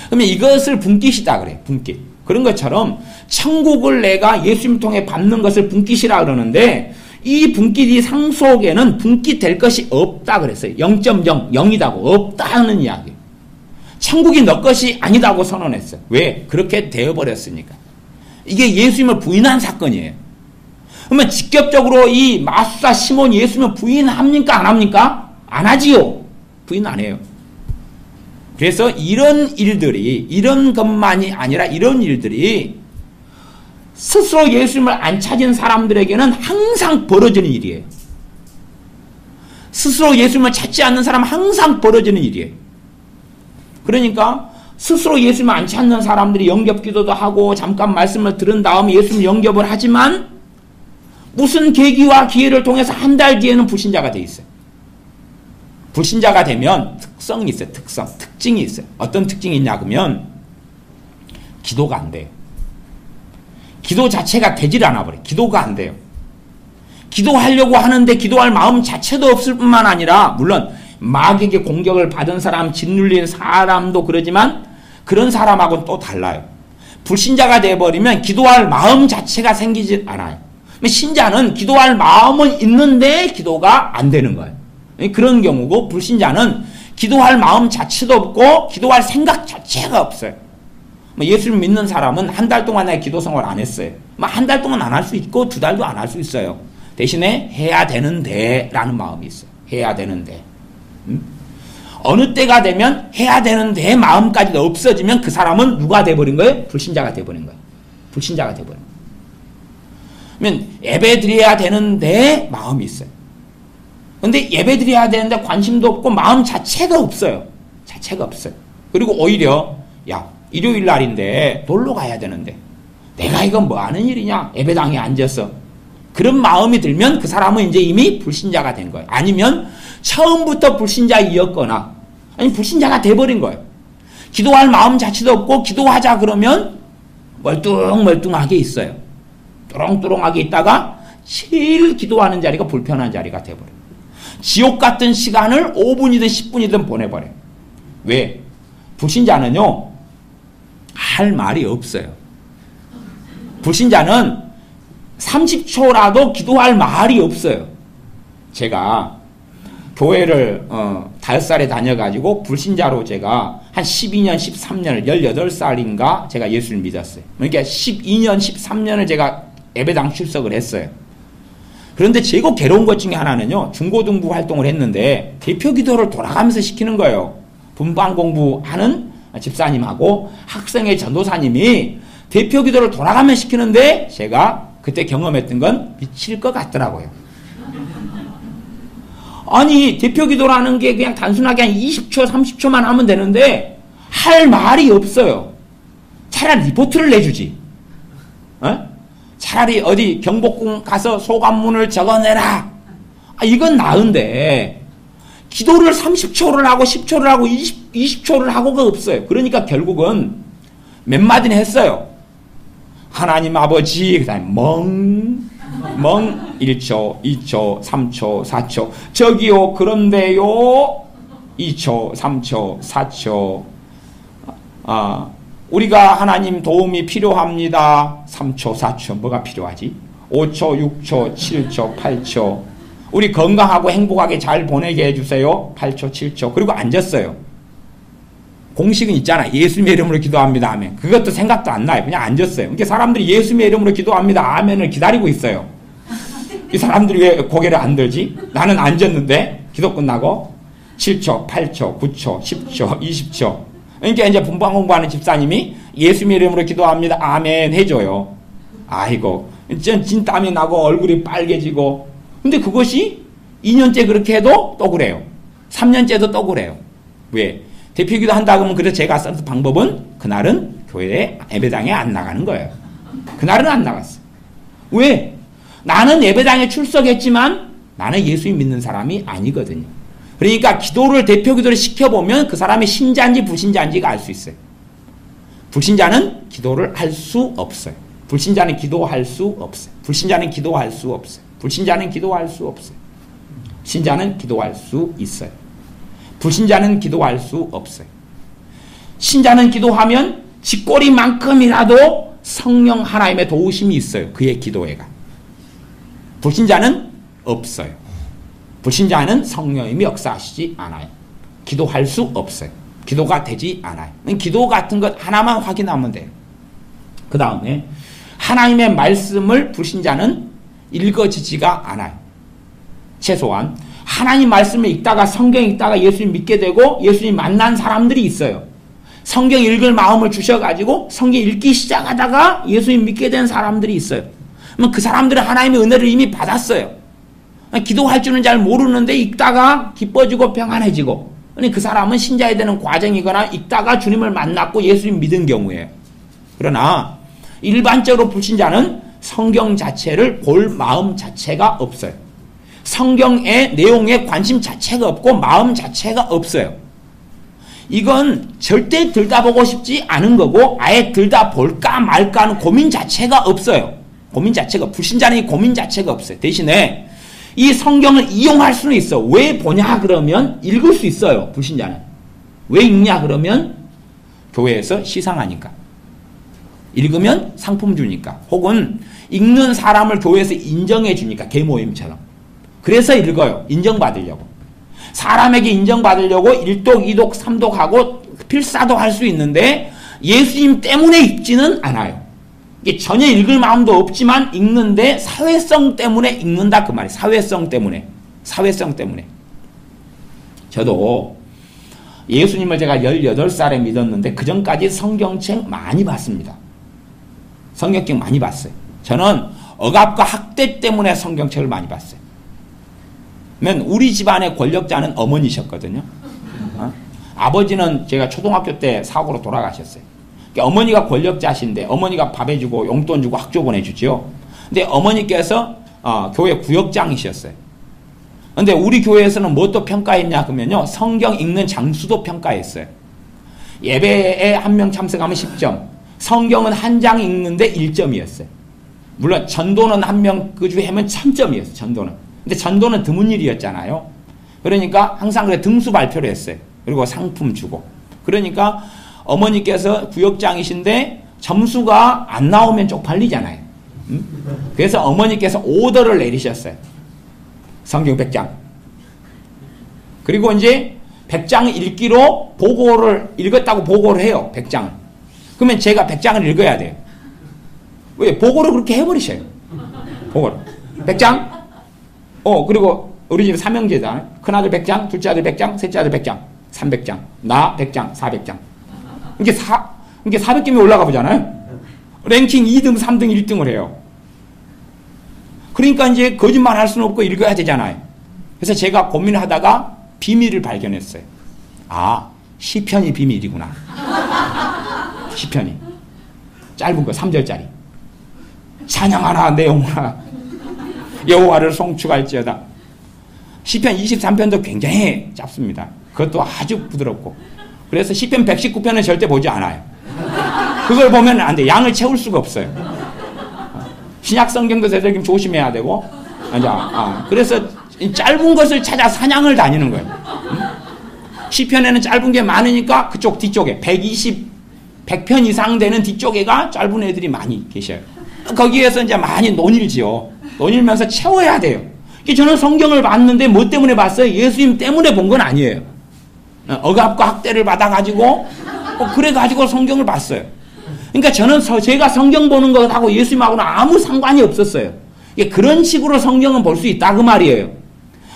그러면 이것을 분깃이다 그래. 분깃. 그런 것처럼 천국을 내가 예수님 통해 받는 것을 분깃이라 그러는데, 이 분깃이 상속에는 분깃될 것이 없다 그랬어요. 0.0, 0이다고, 없다는 이야기. 천국이 너 것이 아니다고 선언했어요. 왜? 그렇게 되어버렸으니까. 이게 예수님을 부인한 사건이에요. 그러면 직접적으로 이 마술사 시몬이 예수님을 부인합니까? 안 합니까? 안 하지요. 부인 안 해요. 그래서 이런 일들이, 이런 것만이 아니라 이런 일들이 스스로 예수님을 안 찾은 사람들에게는 항상 벌어지는 일이에요. 스스로 예수님을 찾지 않는 사람은 항상 벌어지는 일이에요. 그러니까 스스로 예수님을 안 찾는 사람들이 영접기도도 하고 잠깐 말씀을 들은 다음에 예수님 영접을 하지만 무슨 계기와 기회를 통해서 한 달 뒤에는 불신자가 돼 있어요. 불신자가 되면 특성이 있어요. 특징이 있어요. 어떤 특징이 있냐 그러면 기도가 안 돼요. 기도 자체가 되질 않아 버려요. 기도가 안 돼요. 기도하려고 하는데 기도할 마음 자체도 없을 뿐만 아니라, 물론 마귀에게 공격을 받은 사람, 짓눌린 사람도 그러지만 그런 사람하고는 또 달라요. 불신자가 되어버리면 기도할 마음 자체가 생기질 않아요. 신자는 기도할 마음은 있는데 기도가 안 되는 거예요. 그런 경우고, 불신자는 기도할 마음 자체도 없고 기도할 생각 자체가 없어요. 예수를 믿는 사람은 한 달 동안 내 기도 생활 안 했어요. 한 달 동안 안 할 수 있고 2달도 안 할 수 있어요. 대신에 해야 되는데 라는 마음이 있어요. 해야 되는데. 어느 때가 되면 해야 되는데 마음까지 없어지면 그 사람은 누가 돼버린 거예요? 불신자가 돼버린 거예요. 불신자가 돼버린 거예요. 그러면 예배 드려야 되는데 마음이 있어요. 근데 예배 드려야 되는데 관심도 없고 마음 자체가 없어요. 자체가 없어요. 그리고 오히려 야, 일요일 날인데 놀러 가야 되는데 내가 이건 뭐 하는 일이냐? 예배당에 앉아서. 그런 마음이 들면 그 사람은 이제 이미 불신자가 된 거예요. 아니면 처음부터 불신자이었거나 아니 불신자가 돼버린 거예요. 기도할 마음 자체도 없고 기도하자 그러면 멀뚱멀뚱하게 있어요. 뚜렁뚜렁하게 있다가 제일 기도하는 자리가 불편한 자리가 돼버려요. 지옥 같은 시간을 5분이든 10분이든 보내버려요. 왜? 불신자는요, 할 말이 없어요. 불신자는 30초라도 기도할 말이 없어요. 제가 교회를 5살에 다녀가지고 불신자로 제가 한 12년, 13년을 18살인가 제가 예수를 믿었어요. 그러니까 12년, 13년을 제가 예배당 출석을 했어요. 그런데 제일 괴로운 것 중에 하나는요, 중고등부 활동을 했는데 대표 기도를 돌아가면서 시키는 거예요. 분반 공부하는 집사님하고 학생의 전도사님이 대표 기도를 돌아가면서 시키는데 제가 그때 경험했던 건 미칠 것 같더라고요. 아니, 대표 기도라는 게 그냥 단순하게 한 20초, 30초만 하면 되는데 할 말이 없어요. 차라리 리포트를 내주지. 차라리 어디 경복궁 가서 소감문을 적어내라. 이건 나은데 기도를 30초를 하고 10초를 하고 20초를 하고가 없어요. 그러니까 결국은 몇 마디는 했어요. 하나님 아버지, 그 다음에 멍 1초, 2초, 3초, 4초. 저기요, 그런데요. 2초, 3초, 4초. 우리가 하나님 도움이 필요합니다. 3초, 4초. 뭐가 필요하지? 5초, 6초, 7초, 8초. 우리 건강하고 행복하게 잘 보내게 해주세요. 8초, 7초. 그리고 앉았어요. 공식은 있잖아. 예수님의 이름으로 기도합니다. 아멘. 그것도 생각도 안 나요. 그냥 앉았어요. 그러니까 사람들이 예수님의 이름으로 기도합니다. 아멘을 기다리고 있어요. 이 사람들이 왜 고개를 안 들지? 나는 앉았는데 기도 끝나고 7초, 8초, 9초, 10초, 20초. 그러니까 이제 분방 공부하는 집사님이 예수님의 이름으로 기도합니다. 아멘 해줘요. 아이고, 진 땀이 나고 얼굴이 빨개지고. 근데 그것이 2년째 그렇게 해도 또 그래요. 3년째도 또 그래요. 왜? 대표기도 한다 그러면 그래서 제가 쓴 방법은 그날은 교회에 예배당에 안 나가는 거예요. 그날은 안 나갔어. 왜? 나는 예배당에 출석했지만 나는 예수님 믿는 사람이 아니거든요. 그러니까 기도를 대표기도를 시켜보면 그 사람이 신자인지 불신자인지가 알 수 있어요. 불신자는 기도를 할 수 없어요. 불신자는 기도할 수 없어요. 불신자는 기도할 수 없어요. 불신자는 기도할 수 없어요. 신자는 기도할 수 있어요. 불신자는 기도할 수 없어요. 신자는 기도하면 쥐꼬리만큼이라도 성령 하나님의 도우심이 있어요. 그의 기도회가. 불신자는 없어요. 불신자는 성령님이 역사하시지 않아요. 기도할 수 없어요. 기도가 되지 않아요. 기도 같은 것 하나만 확인하면 돼요. 그 다음에 하나님의 말씀을 불신자는 읽어지지가 않아요. 최소한 하나님 말씀을 읽다가 성경 읽다가 예수님 믿게 되고 예수님 만난 사람들이 있어요. 성경 읽을 마음을 주셔가지고 성경 읽기 시작하다가 예수님 믿게 된 사람들이 있어요. 그럼 그 사람들은 하나님의 은혜를 이미 받았어요. 기도할 줄은 잘 모르는데 읽다가 기뻐지고 평안해지고. 그 사람은 신자에 되는 과정이거나 읽다가 주님을 만났고 예수님 믿은 경우에요. 그러나 일반적으로 불신자는 성경 자체를 볼 마음 자체가 없어요. 성경의 내용에 관심 자체가 없고 마음 자체가 없어요. 이건 절대 들다보고 싶지 않은 거고 아예 들다볼까 말까 하는 고민 자체가 없어요. 고민 자체가, 불신자는 이 고민 자체가 없어요. 대신에 이 성경을 이용할 수는 있어. 왜 보냐 그러면 읽을 수 있어요. 불신자는. 왜 읽냐 그러면 교회에서 시상하니까. 읽으면 상품 주니까. 혹은 읽는 사람을 교회에서 인정해 주니까. 개모임처럼. 그래서 읽어요. 인정받으려고. 사람에게 인정받으려고 1독, 2독, 3독 하고 필사도 할 수 있는데 예수님 때문에 읽지는 않아요. 이게 전혀 읽을 마음도 없지만 읽는데 사회성 때문에 읽는다 그 말이에요. 사회성 때문에. 사회성 때문에. 저도 예수님을 제가 18살에 믿었는데 그 전까지 성경책 많이 봤습니다. 성경책 많이 봤어요. 저는 억압과 학대 때문에 성경책을 많이 봤어요. 우리 집안의 권력자는 어머니셨거든요. 아버지는 제가 초등학교 때 사고로 돌아가셨어요. 어머니가 권력자신데 어머니가 밥 해주고 용돈 주고 학교 보내주죠. 근데 어머니께서 교회 구역장이셨어요. 근데 우리 교회에서는 뭐 또 평가했냐 그러면요. 성경 읽는 장수도 평가했어요. 예배에 한 명 참석하면 10점. 성경은 한 장 읽는데 1점이었어요. 물론 전도는 한 명 그 주에 하면 1000점이었어요. 전도는. 근데 전도는 드문 일이었잖아요. 그러니까 항상 그래 등수 발표를 했어요. 그리고 상품 주고. 그러니까 어머니께서 구역장이신데 점수가 안 나오면 쪽팔리잖아요. 그래서 어머니께서 오더를 내리셨어요. 성경 100장. 그리고 이제 100장 읽기로 보고를 읽었다고 보고를 해요. 100장을. 그러면 제가 100장을 읽어야 돼요. 왜? 보고를 그렇게 해버리셔요. 보고를. 100장? 그리고 우리 집 삼형제잖아요. 큰아들 100장, 둘째 아들 100장, 셋째 아들 100장, 300장, 나 100장, 400장. 이게 400점이 올라가 보잖아요. 랭킹 2등, 3등, 1등을 해요. 그러니까 이제 거짓말 할 수는 없고 읽어야 되잖아요. 그래서 제가 고민을 하다가 비밀을 발견했어요. 시편이 비밀이구나. 시편이. 짧은 거 3절짜리. 찬양하라 내 영혼아 여호와를 송축할지어다. 시편 23편도 굉장히 짧습니다. 그것도 아주 부드럽고. 그래서 시편 119편은 절대 보지 않아요. 그걸 보면 안 돼. 양을 채울 수가 없어요. 신약 성경도 되도록 조심해야 되고. 그래서 짧은 것을 찾아 사냥을 다니는 거예요. 시편에는 짧은 게 많으니까 그쪽 뒤쪽에 100편 이상 되는 뒤쪽에가 짧은 애들이 많이 계셔요. 거기에서 이제 많이 논일지요. 논일면서 채워야 돼요. 저는 성경을 봤는데 뭐 때문에 봤어요? 예수님 때문에 본 건 아니에요. 억압과 학대를 받아가지고 그래가지고 성경을 봤어요. 그러니까 저는 제가 성경 보는 것하고 예수님하고는 아무 상관이 없었어요. 그런 식으로 성경은 볼 수 있다 그 말이에요.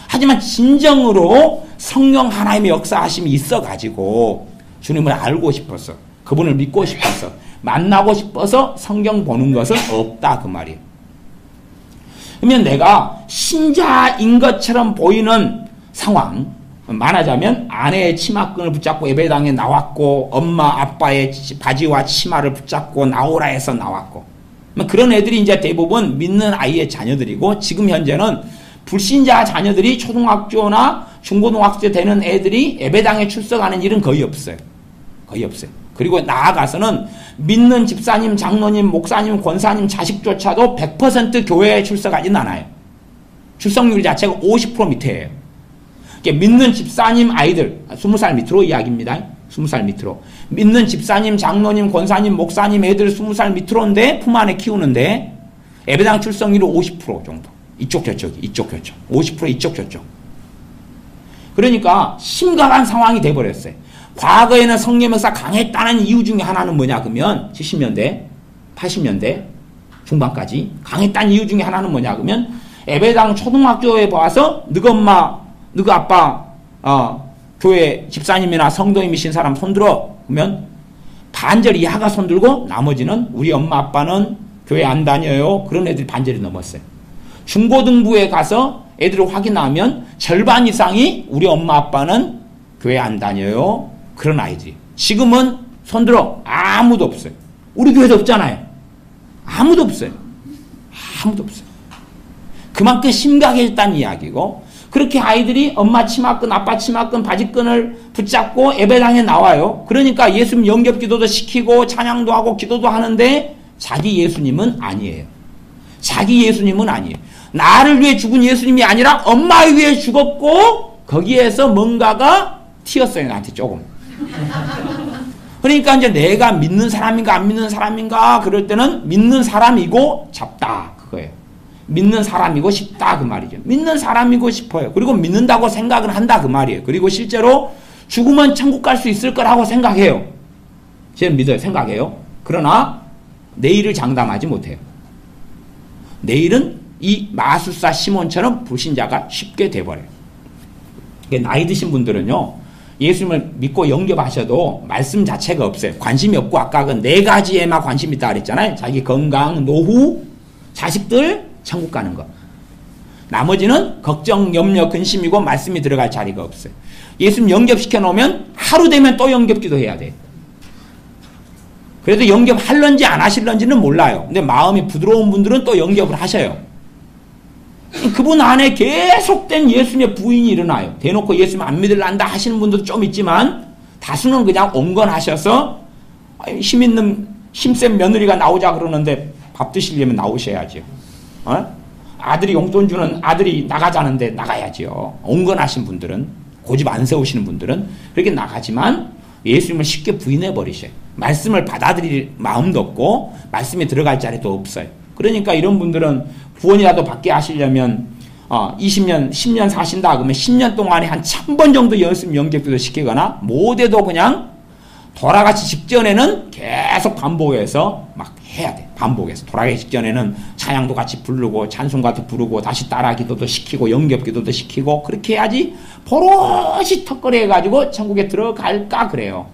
하지만 진정으로 성령 하나님의 역사하심이 있어가지고 주님을 알고 싶어서 그분을 믿고 싶어서 만나고 싶어서 성경 보는 것은 없다 그 말이에요. 그러면 내가 신자인 것처럼 보이는 상황, 말하자면 아내의 치마끈을 붙잡고 예배당에 나왔고 엄마 아빠의 바지와 치마를 붙잡고 나오라 해서 나왔고 그런 애들이 이제 대부분 믿는 아이의 자녀들이고 지금 현재는 불신자 자녀들이 초등학교나 중고등학교 되는 애들이 예배당에 출석하는 일은 거의 없어요. 거의 없어요. 그리고 나아가서는 믿는 집사님, 장로님, 목사님, 권사님 자식조차도 100% 교회에 출석하진 않아요. 출석률 자체가 50% 밑에예요. 믿는 집사님 아이들, 20살 밑으로 이야기입니다. 20살 밑으로. 믿는 집사님, 장로님, 권사님, 목사님 애들 20살 밑으로인데 품 안에 키우는데 예배당 출석률이 50% 정도. 이쪽 저쪽이, 이쪽 저쪽. 50% 이쪽 저쪽. 그러니까 심각한 상황이 돼버렸어요. 과거에는 성령 역사 강했다는 이유 중에 하나는 뭐냐 그러면 70년대, 80년대 중반까지 강했다는 이유 중에 하나는 뭐냐 그러면 예배당 초등학교에 와서 너희 엄마, 너희 아빠 교회 집사님이나 성도님이신 사람 손들어 그러면 반절 이하가 손들고 나머지는 우리 엄마 아빠는 교회 안 다녀요. 그런 애들이 반절이 넘었어요. 중고등부에 가서 애들을 확인하면 절반 이상이 우리 엄마 아빠는 교회 안 다녀요. 그런 아이들이. 지금은 손들어 아무도 없어요. 우리 교회도 없잖아요. 아무도 없어요. 아무도 없어요. 그만큼 심각해졌다는 이야기고 그렇게 아이들이 엄마 치마끈, 아빠 치마끈, 바지끈을 붙잡고 예배당에 나와요. 그러니까 예수님 영접기도도 시키고 찬양도 하고 기도도 하는데 자기 예수님은 아니에요. 자기 예수님은 아니에요. 나를 위해 죽은 예수님이 아니라 엄마를 위해 죽었고 거기에서 뭔가가 튀었어요. 나한테 조금. 그러니까 이제 내가 믿는 사람인가 안 믿는 사람인가 그럴 때는 믿는 사람이고 잡다 그거예요. 믿는 사람이고 싶다 그 말이죠. 믿는 사람이고 싶어요. 그리고 믿는다고 생각을 한다 그 말이에요. 그리고 실제로 죽으면 천국 갈 수 있을 거라고 생각해요. 저는 믿어요. 생각해요. 그러나 내일을 장담하지 못해요. 내일은 이 마술사 시몬처럼 불신자가 쉽게 돼버려요. 나이 드신 분들은요. 예수님을 믿고 영접하셔도 말씀 자체가 없어요. 관심이 없고 아까 그 4가지에만 관심이 있다 그랬잖아요. 자기 건강, 노후, 자식들, 천국 가는 거. 나머지는 걱정, 염려, 근심이고 말씀이 들어갈 자리가 없어요. 예수님 영접시켜 놓으면 하루 되면 또 영접기도 해야 돼요. 그래도 영접할런지 안 하실런지는 몰라요. 근데 마음이 부드러운 분들은 또 영접을 하셔요. 그분 안에 계속된 예수님의 부인이 일어나요. 대놓고 예수님 안 믿을란다 하시는 분들도 좀 있지만 다수는 그냥 온건하셔서 힘센 며느리가 나오자 그러는데 밥 드시려면 나오셔야죠. 아들이 용돈 주는 아들이 나가자는데 나가야죠. 온건하신 분들은 고집 안 세우시는 분들은 그렇게 나가지만 예수님을 쉽게 부인해 버리셔요. 말씀을 받아들일 마음도 없고 말씀에 들어갈 자리도 없어요. 그러니까 이런 분들은 구원이라도 받게 하시려면 20년, 10년 사신다 그러면 10년 동안에 한 1000번 정도 예수님 영접기도 시키거나 못해도 그냥 돌아가기 직전에는 계속 반복해서 막 해야 돼. 반복해서. 돌아가기 직전에는 찬양도 같이 부르고 찬송가도 부르고 다시 따라 기도도 시키고 영접기도도 시키고 그렇게 해야지 버릇이 턱걸이 해가지고 천국에 들어갈까 그래요.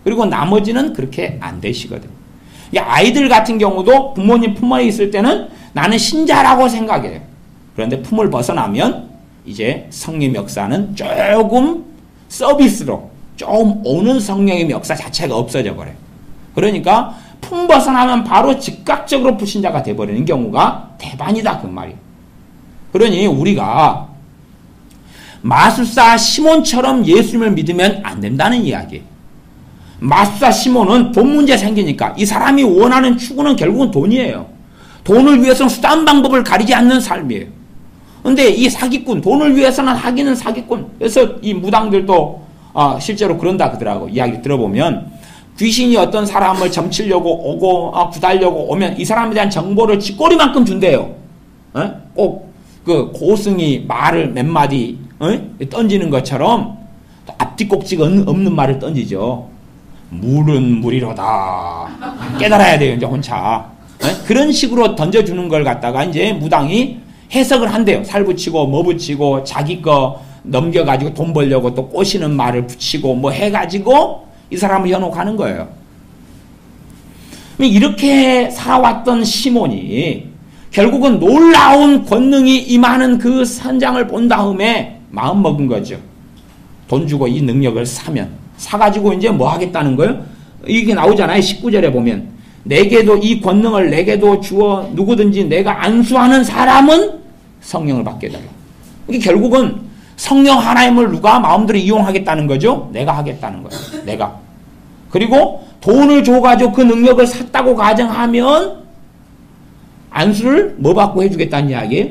그리고 나머지는 그렇게 안 되시거든. 아이들 같은 경우도 부모님 품에 있을 때는 나는 신자라고 생각해요. 그런데 품을 벗어나면 이제 성령 역사는 조금 서비스로 좀 오는 성령의 역사 자체가 없어져 버려요. 그러니까 품 벗어나면 바로 즉각적으로 불신자가 돼버리는 경우가 대반이다 그 말이에요. 그러니 우리가 마술사 시몬처럼 예수님을 믿으면 안 된다는 이야기예요. 마술사 시몬은 돈 문제 생기니까 이 사람이 원하는 추구는 결국은 돈이에요. 돈을 위해서는 수단 방법을 가리지 않는 삶이에요. 근데 이 사기꾼, 돈을 위해서는 하기는 사기꾼. 그래서 이 무당들도 실제로 그런다 그러더라고. 이야기 들어보면 귀신이 어떤 사람을 점치려고 오고 구달려고 오면 이 사람에 대한 정보를 쥐꼬리만큼 준대요. 꼭 그 고승이 말을 몇 마디 던지는 것처럼 앞뒤 꼭지가 없는 말을 던지죠. 물은 물이로다. 깨달아야 돼요, 이제 혼자. 네? 그런 식으로 던져주는 걸 갖다가 이제 무당이 해석을 한대요. 살 붙이고, 뭐 붙이고, 자기 거 넘겨가지고 돈 벌려고 또 꼬시는 말을 붙이고, 뭐 해가지고 이 사람을 현혹하는 거예요. 이렇게 살아왔던 시몬이 결국은 놀라운 권능이 임하는 그 선장을 본 다음에 마음 먹은 거죠. 돈 주고 이 능력을 사가지고 이제 뭐 하겠다는 거예요? 이게 나오잖아요. 19절에 보면. 내게도 이 권능을 내게도 주어 누구든지 내가 안수하는 사람은 성령을 받게 해달라. 이게 결국은 성령 하나님을 누가 마음대로 이용하겠다는 거죠? 내가 하겠다는 거예요. 내가. 그리고 돈을 줘가지고 그 능력을 샀다고 가정하면 안수를 뭐 받고 해주겠다는 이야기예요?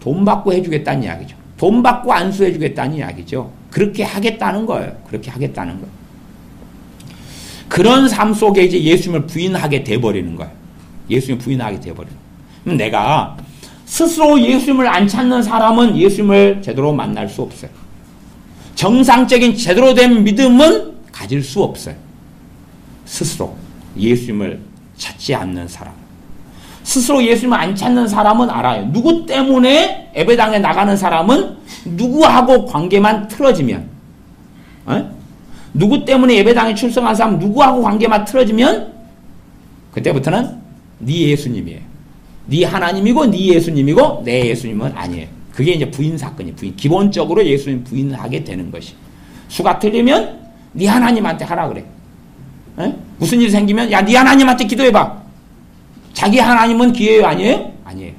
돈 받고 해주겠다는 이야기죠. 돈 받고 안수해주겠다는 이야기죠. 그렇게 하겠다는 거예요. 그렇게 하겠다는 거예요. 그런 삶 속에 이제 예수님을 부인하게 돼버리는 거예요. 예수님을 부인하게 돼버리는 거예요. 내가 스스로 예수님을 안 찾는 사람은 예수님을 제대로 만날 수 없어요. 정상적인 제대로 된 믿음은 가질 수 없어요. 스스로 예수님을 찾지 않는 사람. 스스로 예수님을 안 찾는 사람은 알아요. 누구 때문에 예배당에 나가는 사람은 누구하고 관계만 틀어지면, 누구 때문에 예배당에 출석한 사람 누구하고 관계만 틀어지면 그때부터는 네 예수님이에요. 네 하나님이고 네 예수님이고 내 예수님은 아니에요. 그게 이제 부인 사건이 부인. 기본적으로 예수님 부인을 하게 되는 것이. 수가 틀리면 네 하나님한테 하라 그래. 무슨 일이 생기면 야 네 하나님한테 기도해봐. 자기 하나님은 기회예요, 아니에요? 아니에요.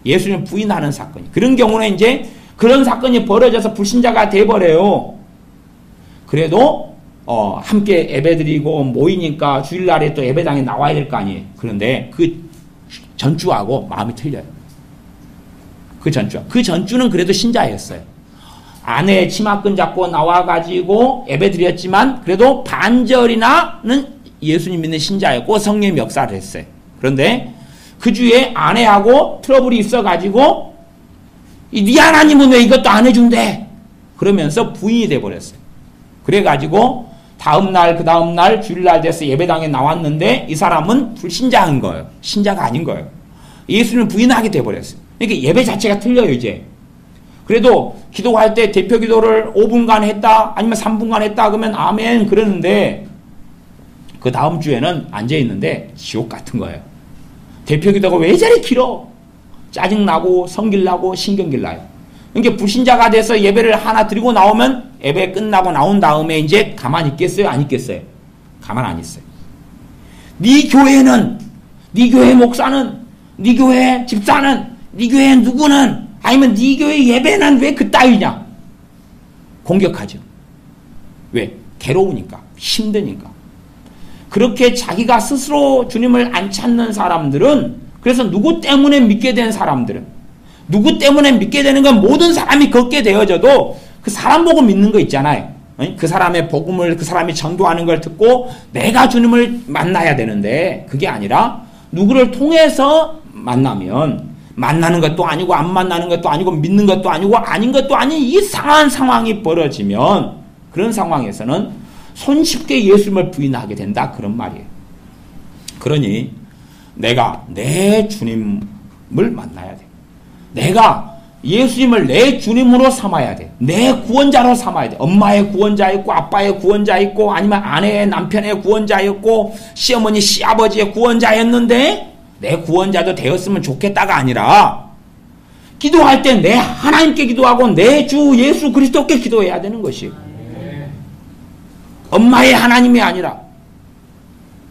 예수님 부인하는 사건이. 그런 경우는 이제 그런 사건이 벌어져서 불신자가 돼버려요. 그래도 함께 예배드리고 모이니까 주일날에 또 예배당에 나와야 될 거 아니에요. 그런데 그 전주하고 마음이 틀려요. 그 전주는 그래도 신자였어요. 아내 치마끈 잡고 나와가지고 예배드렸지만 그래도 반절이나는 예수님 믿는 신자였고 성령의 역사를 했어요. 그런데 그 주에 아내하고 트러블이 있어가지고 네 하나님은 왜 이것도 안 해준대? 그러면서 부인이 돼버렸어요. 그래가지고 다음날 그 다음날 주일날 돼서 예배당에 나왔는데 이 사람은 불신자인 거예요. 신자가 아닌 거예요. 예수님을 부인하게 돼버렸어요. 그러니까 예배 자체가 틀려요 이제. 그래도 기도할 때 대표 기도를 5분간 했다 아니면 3분간 했다 그러면 아멘 그러는데 그 다음 주에는 앉아있는데 지옥 같은 거예요. 대표 기도가 왜 저리 길어? 짜증나고 성질나고 신경질나요. 그러니까 불신자가 돼서 예배를 하나 드리고 나오면 예배 끝나고 나온 다음에 이제 가만히 있겠어요? 안 있겠어요? 가만 안 있어요. 네 교회는, 네 교회 목사는, 네 교회 집사는, 네 교회 누구는, 아니면 네 교회 예배는 왜 그따위냐? 공격하죠. 왜? 괴로우니까, 힘드니까. 그렇게 자기가 스스로 주님을 안 찾는 사람들은, 그래서 누구 때문에 믿게 된 사람들은, 누구 때문에 믿게 되는 건 모든 사람이 걷게 되어져도 그 사람 보고 믿는 거 있잖아요. 그 사람의 복음을 그 사람이 전도하는 걸 듣고 내가 주님을 만나야 되는데 그게 아니라 누구를 통해서 만나면 만나는 것도 아니고 안 만나는 것도 아니고 믿는 것도 아니고 아닌 것도 아닌 이상한 상황이 벌어지면 그런 상황에서는 손쉽게 예수님을 부인하게 된다 그런 말이에요. 그러니 내가 내 주님을 만나야 돼. 내가 예수님을 내 주님으로 삼아야 돼. 내 구원자로 삼아야 돼. 엄마의 구원자 있고 아빠의 구원자 있고 아니면 아내의 남편의 구원자였고 시어머니 시아버지의 구원자였는데 내 구원자도 되었으면 좋겠다가 아니라 기도할 때 내 하나님께 기도하고 내 주 예수 그리스도께 기도해야 되는 것이에요. 엄마의 하나님이 아니라.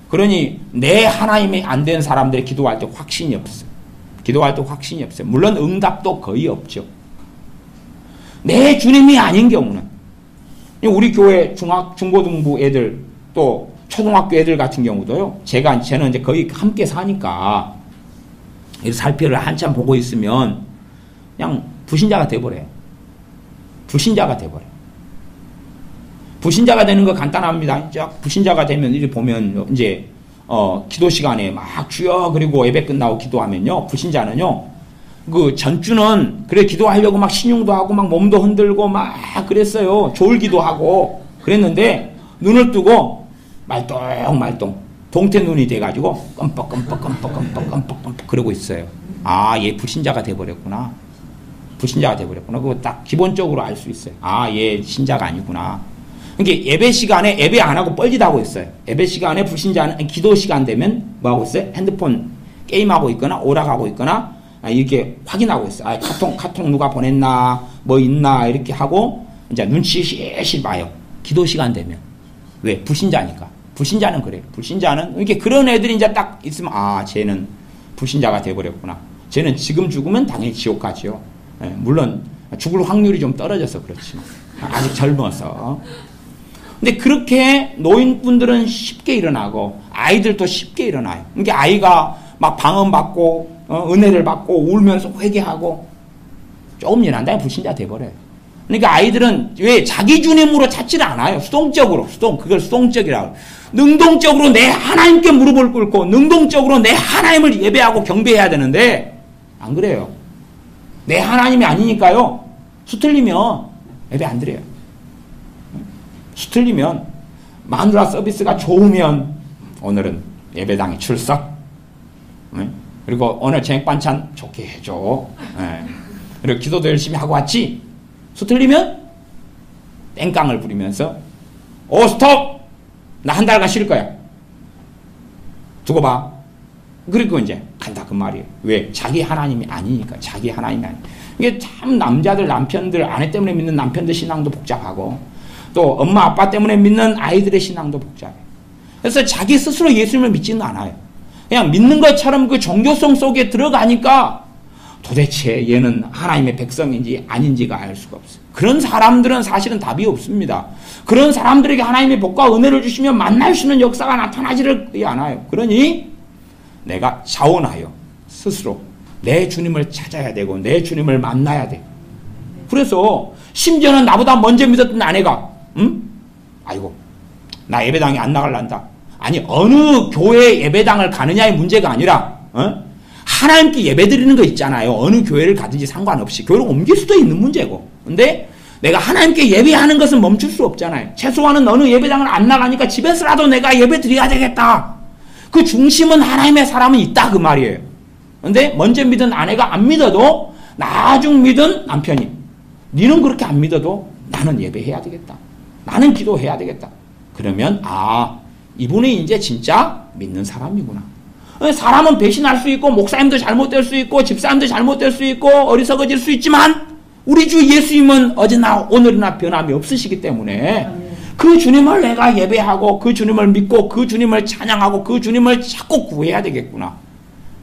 그러니 내 하나님이 안 된 사람들이 기도할 때 확신이 없어요. 기도할 때 확신이 없어요. 물론 응답도 거의 없죠. 내 주님이 아닌 경우는 우리 교회 중고등부 애들 또 초등학교 애들 같은 경우도요. 쟤는 이제 거의 함께 사니까 살피를 한참 보고 있으면 그냥 불신자가 돼버려요. 불신자가 돼버려요. 불신자가 되는 거 간단합니다. 불신자가 되면 이제 보면 이제 기도 시간에 막 주여 그리고 예배 끝나고 기도하면요. 불신자는요. 그 전주는 그래 기도하려고 막 신용도 하고 막 몸도 흔들고 막 그랬어요. 졸기도 하고 그랬는데 눈을 뜨고 말똥말똥 동태 눈이 돼가지고 껌뻑 그러고 있어요. 아, 얘 불신자가 돼버렸구나. 불신자가 돼버렸구나. 그거 딱 기본적으로 알 수 있어요. 아, 얘 신자가 아니구나. 그러니까 예배 시간에 예배 안 하고 뻘짓하고 있어요. 예배 시간에 불신자는 기도 시간 되면 뭐 하고 있어요? 핸드폰 게임하고 있거나 오락하고 있거나 이렇게 확인하고 있어요. 아, 카톡 누가 보냈나, 뭐 있나, 이렇게 하고, 이제 눈치 실실 봐요. 기도 시간 되면. 왜? 불신자니까. 불신자는 그래요. 불신자는, 이렇게 그런 애들이 이제 딱 있으면, 아, 쟤는 불신자가 돼버렸구나. 쟤는 지금 죽으면 당연히 지옥 가죠. 예, 물론, 죽을 확률이 좀 떨어져서 그렇지만. 아직 젊어서. 근데 그렇게 노인분들은 쉽게 일어나고, 아이들도 쉽게 일어나요. 그러니까 아이가 막 방언받고, 은혜를 받고 울면서 회개하고 조금 일한다면 불신자 돼버려요. 그러니까 아이들은 왜 자기 주님으로 찾지를 않아요. 수동적으로 그걸 수동적이라고. 능동적으로 내 하나님께 무릎을 꿇고 능동적으로 내 하나님을 예배하고 경배해야 되는데 안 그래요. 내 하나님이 아니니까요. 수틀리면 예배 안 드려요. 수틀리면 마누라 서비스가 좋으면 오늘은 예배당에 출석. 그리고 오늘 저녁 반찬 좋게 해줘. 그리고 기도도 열심히 하고 왔지. 수틀리면 땡깡을 부리면서 오 스톱! 나 한 달간 쉴 거야. 두고 봐. 그리고 이제 간다 그 말이에요. 왜? 자기 하나님이 아니니까. 자기 하나님이 아니니까. 이게 참 남자들 남편들 아내 때문에 믿는 남편들 신앙도 복잡하고 또 엄마 아빠 때문에 믿는 아이들의 신앙도 복잡해. 그래서 자기 스스로 예수님을 믿지는 않아요. 그냥 믿는 것처럼 그 종교성 속에 들어가니까 도대체 얘는 하나님의 백성인지 아닌지가 알 수가 없어요. 그런 사람들은 사실은 답이 없습니다. 그런 사람들에게 하나님의 복과 은혜를 주시면 만날 수 있는 역사가 나타나지를 않아요. 그러니 내가 자원하여 스스로 내 주님을 찾아야 되고 내 주님을 만나야 돼. 그래서 심지어는 나보다 먼저 믿었던 아내가 아이고 나 예배당에 안 나갈란다. 아니 어느 교회 예배당을 가느냐의 문제가 아니라 하나님께 예배드리는 거 있잖아요. 어느 교회를 가든지 상관없이 교회를 옮길 수도 있는 문제고. 근데 내가 하나님께 예배하는 것은 멈출 수 없잖아요. 최소한은 어느 예배당을 안 나가니까 집에서라도 내가 예배드려야 되겠다. 그 중심은 하나님의 사람은 있다 그 말이에요. 근데 먼저 믿은 아내가 안 믿어도 나중 믿은 남편이 니는 그렇게 안 믿어도 나는 예배해야 되겠다. 나는 기도해야 되겠다. 그러면 이분이 이제 진짜 믿는 사람이구나. 사람은 배신할 수 있고 목사님도 잘못될 수 있고 집사님도 잘못될 수 있고 어리석어질 수 있지만 우리 주 예수님은 어제나 오늘이나 변함이 없으시기 때문에 그 주님을 내가 예배하고 그 주님을 믿고 그 주님을 찬양하고 그 주님을 자꾸 구해야 되겠구나.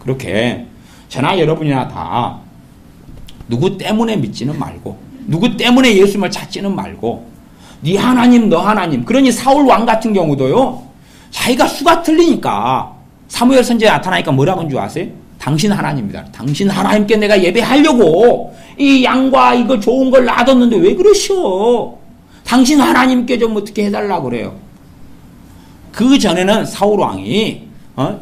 그렇게 저나 여러분이나 다 누구 때문에 믿지는 말고 누구 때문에 예수님을 찾지는 말고 네 하나님 너 하나님. 그러니 사울 왕 같은 경우도요. 자기가 수가 틀리니까 사무엘 선지자에 나타나니까 뭐라고 한 줄 아세요? 당신 하나님이다. 당신 하나님께 내가 예배하려고 이 양과 이거 좋은 걸 놔뒀는데 왜 그러시오? 당신 하나님께 좀 어떻게 해달라고 그래요. 그 전에는 사울 왕이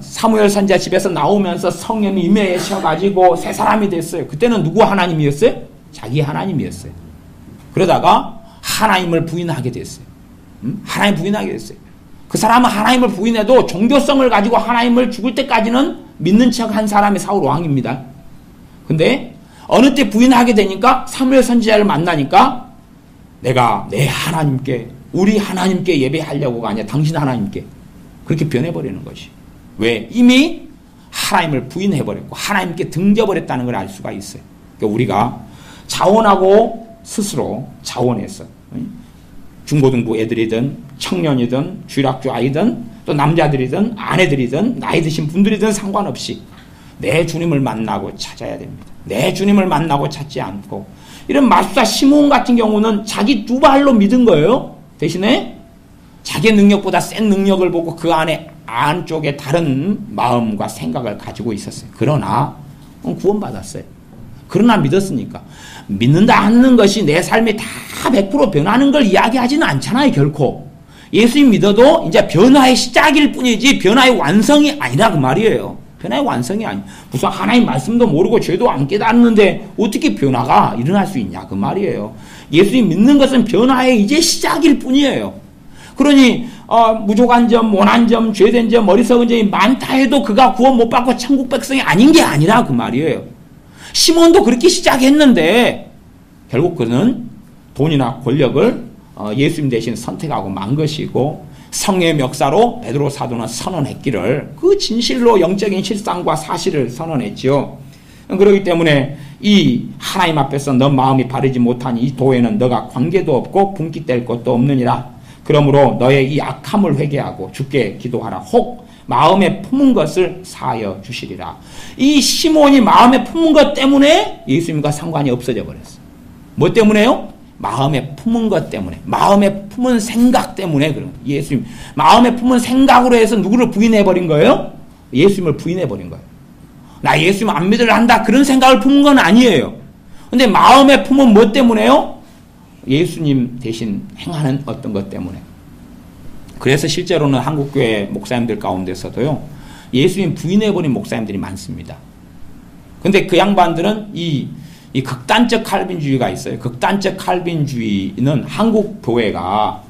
사무엘 선지자 집에서 나오면서 성령이 임해셔가지고 새 사람이 됐어요. 그때는 누구 하나님이었어요? 자기 하나님이었어요. 그러다가 하나님을 부인하게 됐어요. 하나님 부인하게 됐어요. 그 사람은 하나님을 부인해도 종교성을 가지고 하나님을 죽을 때까지는 믿는 척 한 사람이 사울 왕입니다. 근데 어느 때 부인하게 되니까 사무엘 선지자를 만나니까 내가 내 하나님께 우리 하나님께 예배하려고가 아니라 당신 하나님께 그렇게 변해버리는 것이. 왜? 이미 하나님을 부인해버렸고 하나님께 등져버렸다는 걸 알 수가 있어요. 그러니까 우리가 자원하고 스스로 자원해서 중고등부 애들이든 청년이든 주일학교 아이든 또 남자들이든 아내들이든 나이 드신 분들이든 상관없이 내 주님을 만나고 찾아야 됩니다. 내 주님을 만나고 찾지 않고 이런 마술사 시므온 같은 경우는 자기 두 발로 믿은 거예요. 대신에 자기 능력보다 센 능력을 보고 그 안쪽에 다른 마음과 생각을 가지고 있었어요. 그러나 구원받았어요. 그러나 믿었으니까. 믿는다 하는 것이 내 삶이 다 100% 변하는 걸 이야기하지는 않잖아요. 결코. 예수님 믿어도 이제 변화의 시작일 뿐이지 변화의 완성이 아니라 그 말이에요. 변화의 완성이 아니야. 무슨 하나님 말씀도 모르고 죄도 안 깨닫는데 어떻게 변화가 일어날 수 있냐 그 말이에요. 예수님 믿는 것은 변화의 이제 시작일 뿐이에요. 그러니 부족한 점, 원한 점, 죄된 점, 어리석은 점이 많다 해도 그가 구원 못 받고 천국 백성이 아닌 게 아니라 그 말이에요. 시몬도 그렇게 시작했는데 결국 그는 돈이나 권력을 예수님 대신 선택하고 만 것이고 성의 역사로 베드로 사도는 선언했기를 그 진실로 영적인 실상과 사실을 선언했죠. 그렇기 때문에 이 하나님 앞에서 너 마음이 바르지 못한 이 도에는 너가 관계도 없고 분깃될 것도 없느니라. 그러므로 너의 이 악함을 회개하고 주께 기도하라. 혹 마음에 품은 것을 사하여 주시리라. 이 시몬이 마음에 품은 것 때문에 예수님과 상관이 없어져 버렸어요. 뭐 때문에요? 마음에 품은 것 때문에, 마음에 품은 생각 때문에 그런 거예요. 예수님 마음에 품은 생각으로 해서 누구를 부인해버린 거예요? 예수님을 부인해버린 거예요. 나 예수님 안 믿으려 한다 그런 생각을 품은 건 아니에요. 근데 마음에 품은 뭐 때문에요? 예수님 대신 행하는 어떤 것 때문에. 그래서 실제로는 한국교회 목사님들 가운데서도요 예수님 부인해버린 목사님들이 많습니다. 근데 그 양반들은 이 극단적 칼빈주의가 있어요. 극단적 칼빈주의는 한국 교회가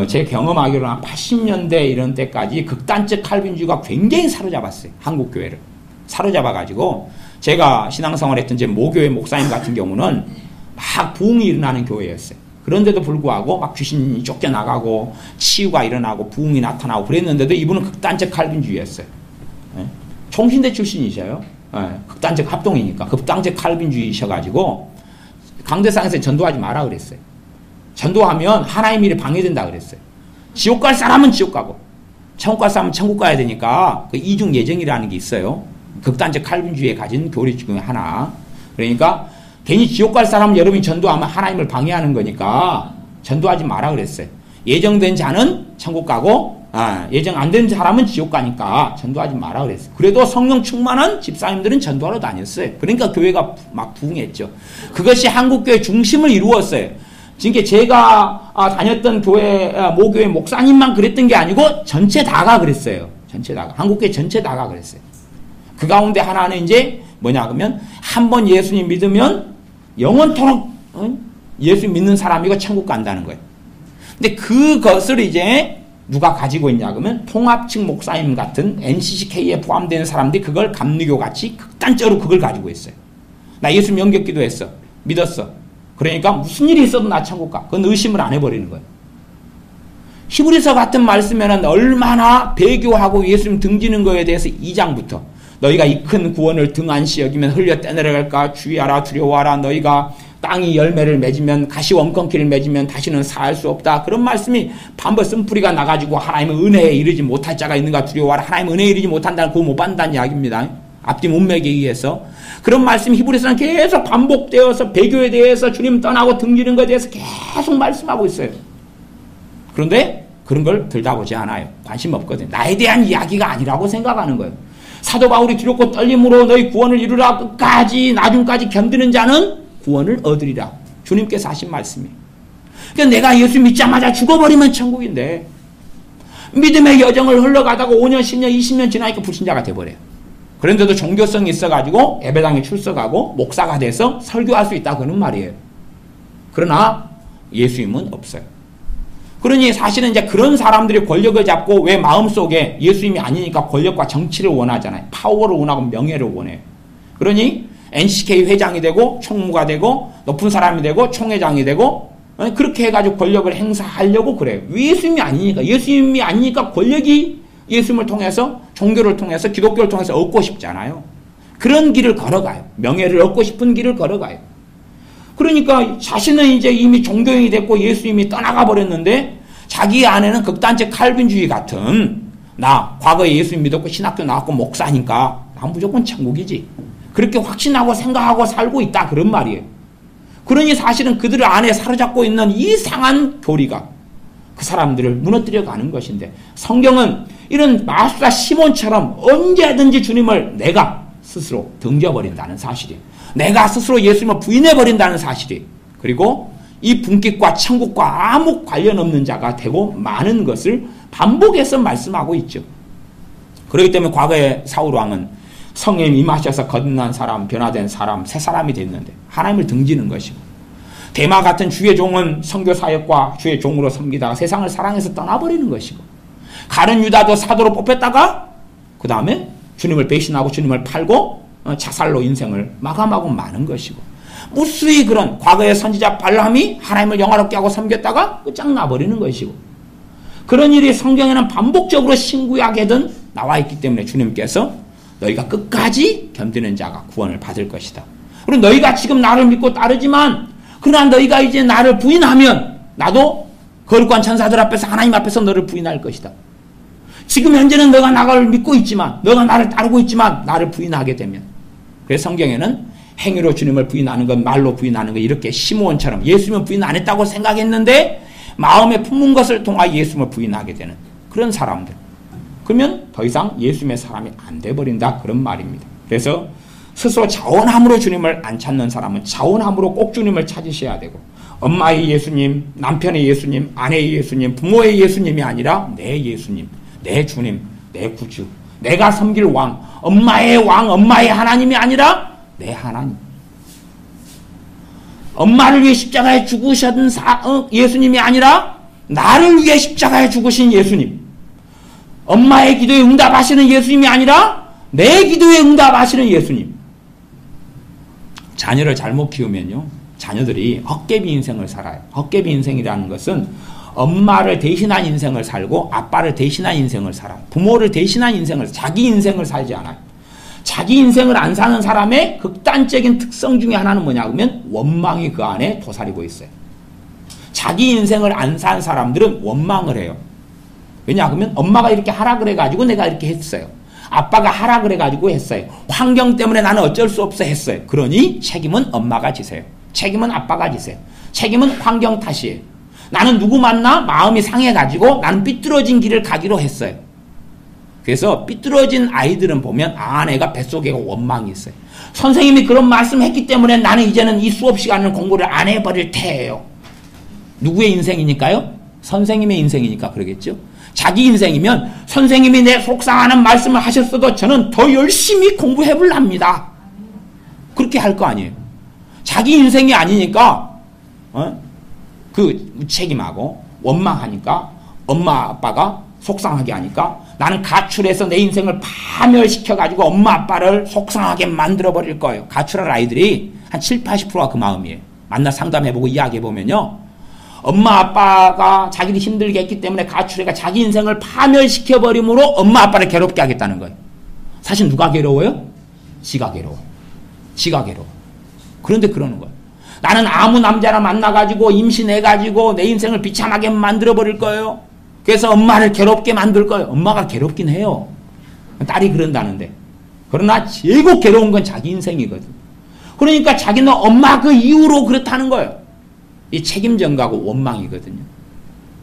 제 경험하기로는 한 80년대 이런 때까지 극단적 칼빈주의가 굉장히 사로잡았어요. 한국 교회를 사로잡아가지고 제가 신앙생활했던 제 모교회 목사님 같은 경우는 막 부흥이 일어나는 교회였어요. 그런데도 불구하고 막 귀신이 쫓겨나가고 치유가 일어나고 부흥이 나타나고 그랬는데도 이분은 극단적 칼빈주의였어요. 총신대 출신이셔요. 극단적 합동이니까 극단적 칼빈주의셔가지고 강대상에서 전도하지 마라 그랬어요. 전도하면 하나님 일이 방해된다 그랬어요. 지옥 갈 사람은 지옥 가고 천국 갈 사람은 천국 가야 되니까 그 이중 예정이라는 게 있어요. 극단적 칼빈주의에 가진 교리 중에 하나. 그러니까 괜히 지옥 갈 사람은 여러분이 전도하면 하나님을 방해하는 거니까 전도하지 마라 그랬어요. 예정된 자는 천국 가고 예정 안 된 사람은 지옥 가니까 전도하지 마라 그랬어요. 그래도 성령 충만한 집사님들은 전도하러 다녔어요. 그러니까 교회가 막 부흥했죠. 그것이 한국교회 중심을 이루었어요. 지금 제가 다녔던 교회 모교회 목사님만 그랬던 게 아니고 전체 다가 그랬어요. 전체 다가 한국교회 전체 다가 그랬어요. 그 가운데 하나는 이제 뭐냐 그러면 한 번 예수님 믿으면 영원토록 예수 믿는 사람이고 천국 간다는 거예요. 근데 그것을 이제 누가 가지고 있냐 그러면 통합측 목사님 같은 NCCK에 포함되는 사람들이 그걸 감리교 같이 극단적으로 그걸 가지고 있어요. 나 예수 영접 기도했어. 믿었어. 그러니까 무슨 일이 있어도 나 천국 가. 그건 의심을 안 해버리는 거예요. 히브리서 같은 말씀에는 얼마나 배교하고 예수님 등지는 거에 대해서 2장부터 너희가 이 큰 구원을 등한시 여기면 흘려 떼내려갈까 주의하라 두려워하라 너희가 땅이 열매를 맺으면 가시 원컨키를 맺으면 다시는 사할 수 없다. 그런 말씀이 반복 쓴뿌리가 나가지고 하나님의 은혜에 이르지 못할 자가 있는가 두려워하라. 하나님의 은혜에 이르지 못한다는 그거 못 받는다는 이야기입니다. 앞뒤 문맥에 의해서. 그런 말씀이 히브리서는 계속 반복되어서 배교에 대해서 주님 떠나고 등지는 것에 대해서 계속 말씀하고 있어요. 그런데 그런 걸 들다보지 않아요. 관심 없거든요. 나에 대한 이야기가 아니라고 생각하는 거예요. 사도 바울이 두렵고 떨림으로 너희 구원을 이루라 끝까지 나중까지 견디는 자는 구원을 얻으리라. 주님께서 하신 말씀이에요. 그러니까 내가 예수 믿자마자 죽어버리면 천국인데 믿음의 여정을 흘러가다가 5년, 10년, 20년 지나니까 불신자가 돼버려요. 그런데도 종교성이 있어가지고 예배당에 출석하고 목사가 돼서 설교할 수 있다 그런 말이에요. 그러나 예수님은 없어요. 그러니 사실은 이제 그런 사람들이 권력을 잡고 왜 마음속에 예수님이 아니니까 권력과 정치를 원하잖아요. 파워를 원하고 명예를 원해요. 그러니 NCK 회장이 되고 총무가 되고 높은 사람이 되고 총회장이 되고 그렇게 해가지고 권력을 행사하려고 그래요. 예수님이 아니니까. 예수님이 아니니까 권력이 예수님을 통해서 종교를 통해서 기독교를 통해서 얻고 싶잖아요. 그런 길을 걸어가요. 명예를 얻고 싶은 길을 걸어가요. 그러니까 자신은 이제 이미 종교인이 됐고 예수님이 떠나가 버렸는데 자기 안에는 극단적 칼빈주의 같은 나 과거에 예수님 믿었고 신학교 나왔고 목사니까 난 무조건 천국이지. 그렇게 확신하고 생각하고 살고 있다 그런 말이에요. 그러니 사실은 그들 안에 사로잡고 있는 이상한 교리가 그 사람들을 무너뜨려 가는 것인데 성경은 이런 마술사 시몬처럼 언제든지 주님을 내가 스스로 등져버린다는 사실이에요. 내가 스스로 예수님을 부인해버린다는 사실이에요. 그리고 이 분깃과 천국과 아무 관련 없는 자가 되고 많은 것을 반복해서 말씀하고 있죠. 그렇기 때문에 과거에 사울 왕은 성령님 임하셔서 거듭난 사람, 변화된 사람, 새 사람이 됐는데 하나님을 등지는 것이고, 데마 같은 주의 종은 선교 사역과 주의 종으로 섬기다가 세상을 사랑해서 떠나버리는 것이고, 가룟 유다도 사도로 뽑혔다가 그 다음에 주님을 배신하고 주님을 팔고 자살로 인생을 마감하고 마는 것이고, 무수히 그런 과거의 선지자 발람이 하나님을 영화롭게 하고 섬겼다가 끝장나버리는 것이고, 그런 일이 성경에는 반복적으로 신구약에든 나와 있기 때문에 주님께서 너희가 끝까지 견디는 자가 구원을 받을 것이다. 그리고 너희가 지금 나를 믿고 따르지만 그러나 너희가 이제 나를 부인하면 나도 거룩한 천사들 앞에서 하나님 앞에서 너를 부인할 것이다. 지금 현재는 너가 나를 믿고 있지만, 너가 나를 따르고 있지만 나를 부인하게 되면, 그래서 성경에는 행위로 주님을 부인하는 것, 말로 부인하는 것, 이렇게 시므온처럼 예수님을 부인 안 했다고 생각했는데 마음에 품은 것을 통하여 예수님을 부인하게 되는 그런 사람들, 그러면 더 이상 예수님의 사람이 안 돼버린다, 그런 말입니다. 그래서 스스로 자원함으로 주님을 안 찾는 사람은 자원함으로 꼭 주님을 찾으셔야 되고, 엄마의 예수님, 남편의 예수님, 아내의 예수님, 부모의 예수님이 아니라 내 예수님, 내 주님, 내 구주, 내가 섬길 왕, 엄마의 왕, 엄마의 하나님이 아니라 내 하나님. 엄마를 위해 십자가에 죽으신 예수님이 아니라 나를 위해 십자가에 죽으신 예수님. 엄마의 기도에 응답하시는 예수님이 아니라 내 기도에 응답하시는 예수님. 자녀를 잘못 키우면요, 자녀들이 헛개비 인생을 살아요. 헛개비 인생이라는 것은 엄마를 대신한 인생을 살고 아빠를 대신한 인생을 살아요. 부모를 대신한 인생을, 자기 인생을 살지 않아요. 자기 인생을 안 사는 사람의 극단적인 특성 중에 하나는 뭐냐 하면 원망이 그 안에 도사리고 있어요. 자기 인생을 안 산 사람들은 원망을 해요. 왜냐하면 엄마가 이렇게 하라 그래가지고 내가 이렇게 했어요. 아빠가 하라 그래가지고 했어요. 환경 때문에 나는 어쩔 수 없어 했어요. 그러니 책임은 엄마가 지세요. 책임은 아빠가 지세요. 책임은 환경 탓이에요. 나는 누구 만나 마음이 상해가지고 나는 삐뚤어진 길을 가기로 했어요. 그래서 삐뚤어진 아이들은 보면 내가 뱃속에 원망이 있어요. 선생님이 그런 말씀했기 때문에 나는 이제는 이 수업 시간을 공부를 안 해버릴 테예요. 누구의 인생이니까요? 선생님의 인생이니까 그러겠죠. 자기 인생이면 선생님이 내 속상하는 말씀을 하셨어도 저는 더 열심히 공부해볼랍니다. 그렇게 할 거 아니에요. 자기 인생이 아니니까 그 무책임하고 원망하니까 엄마 아빠가 속상하게 하니까 나는 가출해서 내 인생을 파멸시켜가지고 엄마 아빠를 속상하게 만들어버릴 거예요. 가출할 아이들이 한 7, 80%가 그 마음이에요. 만나 상담해보고 이야기해보면요, 엄마 아빠가 자기를 힘들게 했기 때문에 가출해가 자기 인생을 파멸시켜버림으로 엄마 아빠를 괴롭게 하겠다는 거예요. 사실 누가 괴로워요? 지가 괴로워. 지가 괴로워. 그런데 그러는 거예요. 나는 아무 남자나 만나가지고 임신해가지고 내 인생을 비참하게 만들어버릴 거예요. 그래서 엄마를 괴롭게 만들 거예요. 엄마가 괴롭긴 해요. 딸이 그런다는데. 그러나 제일 괴로운 건 자기 인생이거든. 그러니까 자기는 엄마 그 이유로 그렇다는 거예요. 이 책임 전가고 원망이거든요.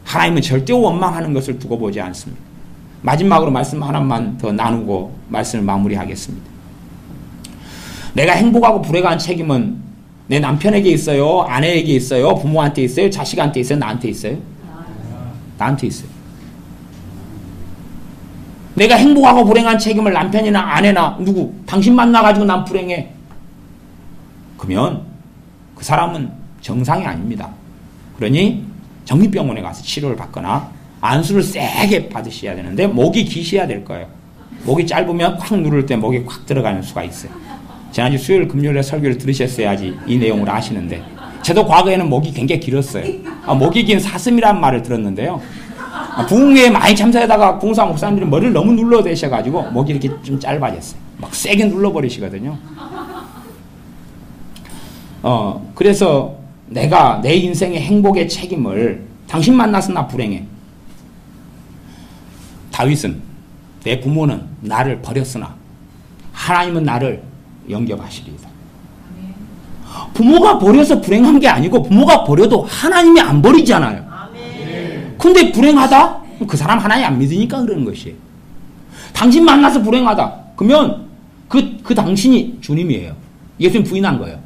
하나님은 절대 원망하는 것을 두고 보지 않습니다. 마지막으로 말씀 하나만 더 나누고 말씀을 마무리하겠습니다. 내가 행복하고 불행한 책임은 내 남편에게 있어요? 아내에게 있어요? 부모한테 있어요? 자식한테 있어요? 나한테 있어요? 나한테 있어요. 내가 행복하고 불행한 책임을 남편이나 아내나 누구, 당신 만나가지고 난 불행해. 그러면 그 사람은 정상이 아닙니다. 그러니 정신병원에 가서 치료를 받거나 안수를 세게 받으셔야 되는데 목이 기셔야 될 거예요. 목이 짧으면 콱 누를 때 목이 콱 들어가는 수가 있어요. 지난주 수요일 금요일에 설교를 들으셨어야지 이 내용을 아시는데, 저도 과거에는 목이 굉장히 길었어요. 목이 긴 사슴이란 말을 들었는데요, 부흥회에 많이 참석하다가 부흥사 목사님들이 머리를 너무 눌러대셔가지고 목이 이렇게 좀 짧아졌어요. 막 세게 눌러버리시거든요. 그래서 내가 내 인생의 행복의 책임을, 당신 만나서 나 불행해. 다윗은, 내 부모는 나를 버렸으나 하나님은 나를 영접하시리이다. 부모가 버려서 불행한 게 아니고 부모가 버려도 하나님이 안 버리잖아요. 근데 불행하다? 그 사람 하나님 안 믿으니까 그러는 것이에요. 당신 만나서 불행하다. 그러면 그 당신이 주님이에요. 예수님 부인한 거예요.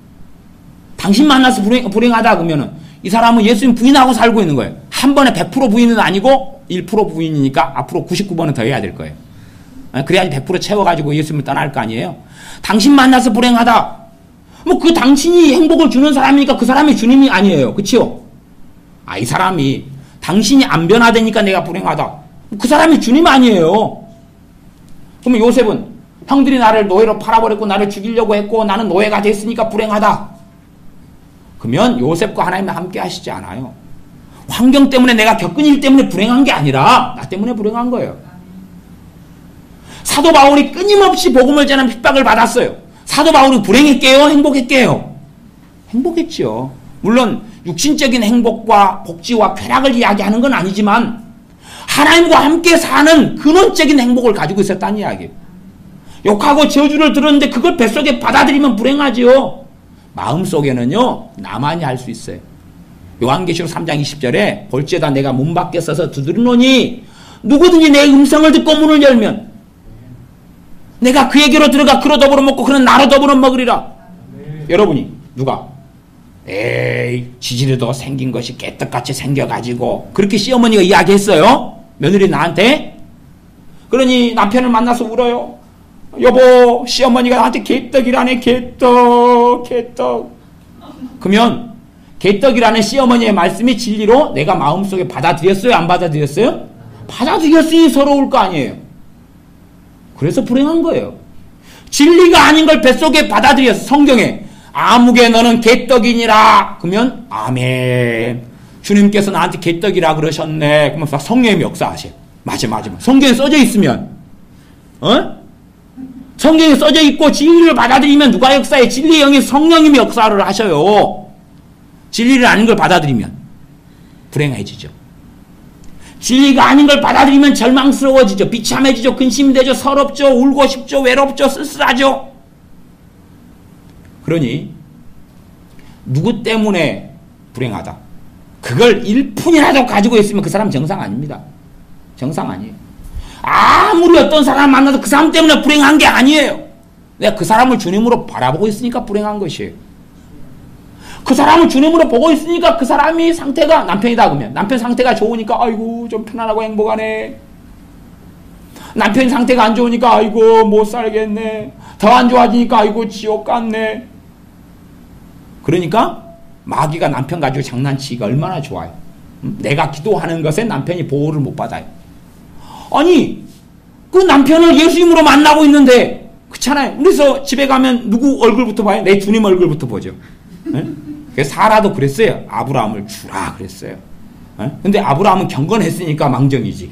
당신 만나서 불행하다 그러면은 이 사람은 예수님 부인하고 살고 있는 거예요. 한 번에 100% 부인은 아니고 1% 부인이니까 앞으로 99번은 더 해야 될 거예요. 그래야지 100% 채워가지고 예수님을 떠날 거 아니에요. 당신 만나서 불행하다. 뭐 그 당신이 행복을 주는 사람이니까 그 사람이 주님이 아니에요. 그치요? 이 사람이 당신이 안 변화되니까 내가 불행하다. 그 사람이 주님 아니에요. 그러면 요셉은 형들이 나를 노예로 팔아버렸고 나를 죽이려고 했고 나는 노예가 됐으니까 불행하다. 그러면 요셉과 하나님이 함께 하시지 않아요. 환경 때문에 내가 겪은 일 때문에 불행한 게 아니라 나 때문에 불행한 거예요. 사도 바울이 끊임없이 복음을 전하는 핍박을 받았어요. 사도 바울이 불행했게요? 행복했게요? 행복했죠. 물론 육신적인 행복과 복지와 쾌락을 이야기하는 건 아니지만 하나님과 함께 사는 근원적인 행복을 가지고 있었다는 이야기예요. 욕하고 저주를 들었는데 그걸 뱃속에 받아들이면 불행하지요. 마음속에는요 나만이 할 수 있어요. 요한계시록 3장 20절에 볼지어다 내가 문 밖에 서서 두드리노니 누구든지 내 음성을 듣고 문을 열면 내가 그에게로 들어가 그로 더불어 먹고 그는 나로 더불어 먹으리라. 여러분이 누가 에이 지지리도 생긴 것이 깨떡같이 생겨가지고 그렇게 시어머니가 이야기했어요. 며느리 나한테. 그러니 남편을 만나서 울어요. 여보 시어머니가 나한테 개떡이라네. 개떡. 그러면 개떡이라는 시어머니의 말씀이 진리로 내가 마음속에 받아들였어요? 안 받아들였어요? 받아들였으니 서러울 거 아니에요. 그래서 불행한 거예요. 진리가 아닌 걸 뱃속에 받아들였어. 성경에 아무개 너는 개떡이니라. 그러면 아멘. 주님께서 나한테 개떡이라 그러셨네. 그러면 성령님이 역사하세요. 맞아. 성경에 써져 있으면 성경에 써져 있고 진리를 받아들이면 누가 역사해? 진리의 영이 성령님이 역사를 하셔요. 진리를 아닌 걸 받아들이면 불행해지죠. 진리가 아닌 걸 받아들이면 절망스러워지죠. 비참해지죠. 근심이 되죠. 서럽죠. 울고 싶죠. 외롭죠. 쓸쓸하죠. 그러니 누구 때문에 불행하다. 그걸 1푼이라도 가지고 있으면 그 사람 정상 아닙니다. 정상 아니에요. 아무리 어떤 사람 만나도 그 사람 때문에 불행한 게 아니에요. 내가 그 사람을 주님으로 바라보고 있으니까 불행한 것이에요. 그 사람을 주님으로 보고 있으니까 그 사람이 상태가 남편이다 그러면 남편 상태가 좋으니까 아이고 좀 편안하고 행복하네. 남편 상태가 안 좋으니까 아이고 못 살겠네. 더 안 좋아지니까 아이고 지옥 같네. 그러니까 마귀가 남편 가지고 장난치기가 얼마나 좋아요. 내가 기도하는 것에 남편이 보호를 못 받아요. 아니 그 남편을 예수님으로 만나고 있는데 그렇잖아요. 그래서 집에 가면 누구 얼굴부터 봐요? 내 주님 얼굴부터 보죠. 네? 그래서 사라도 그랬어요. 아브라함을 주라 그랬어요. 근데 아브라함은 경건했으니까 망정이지.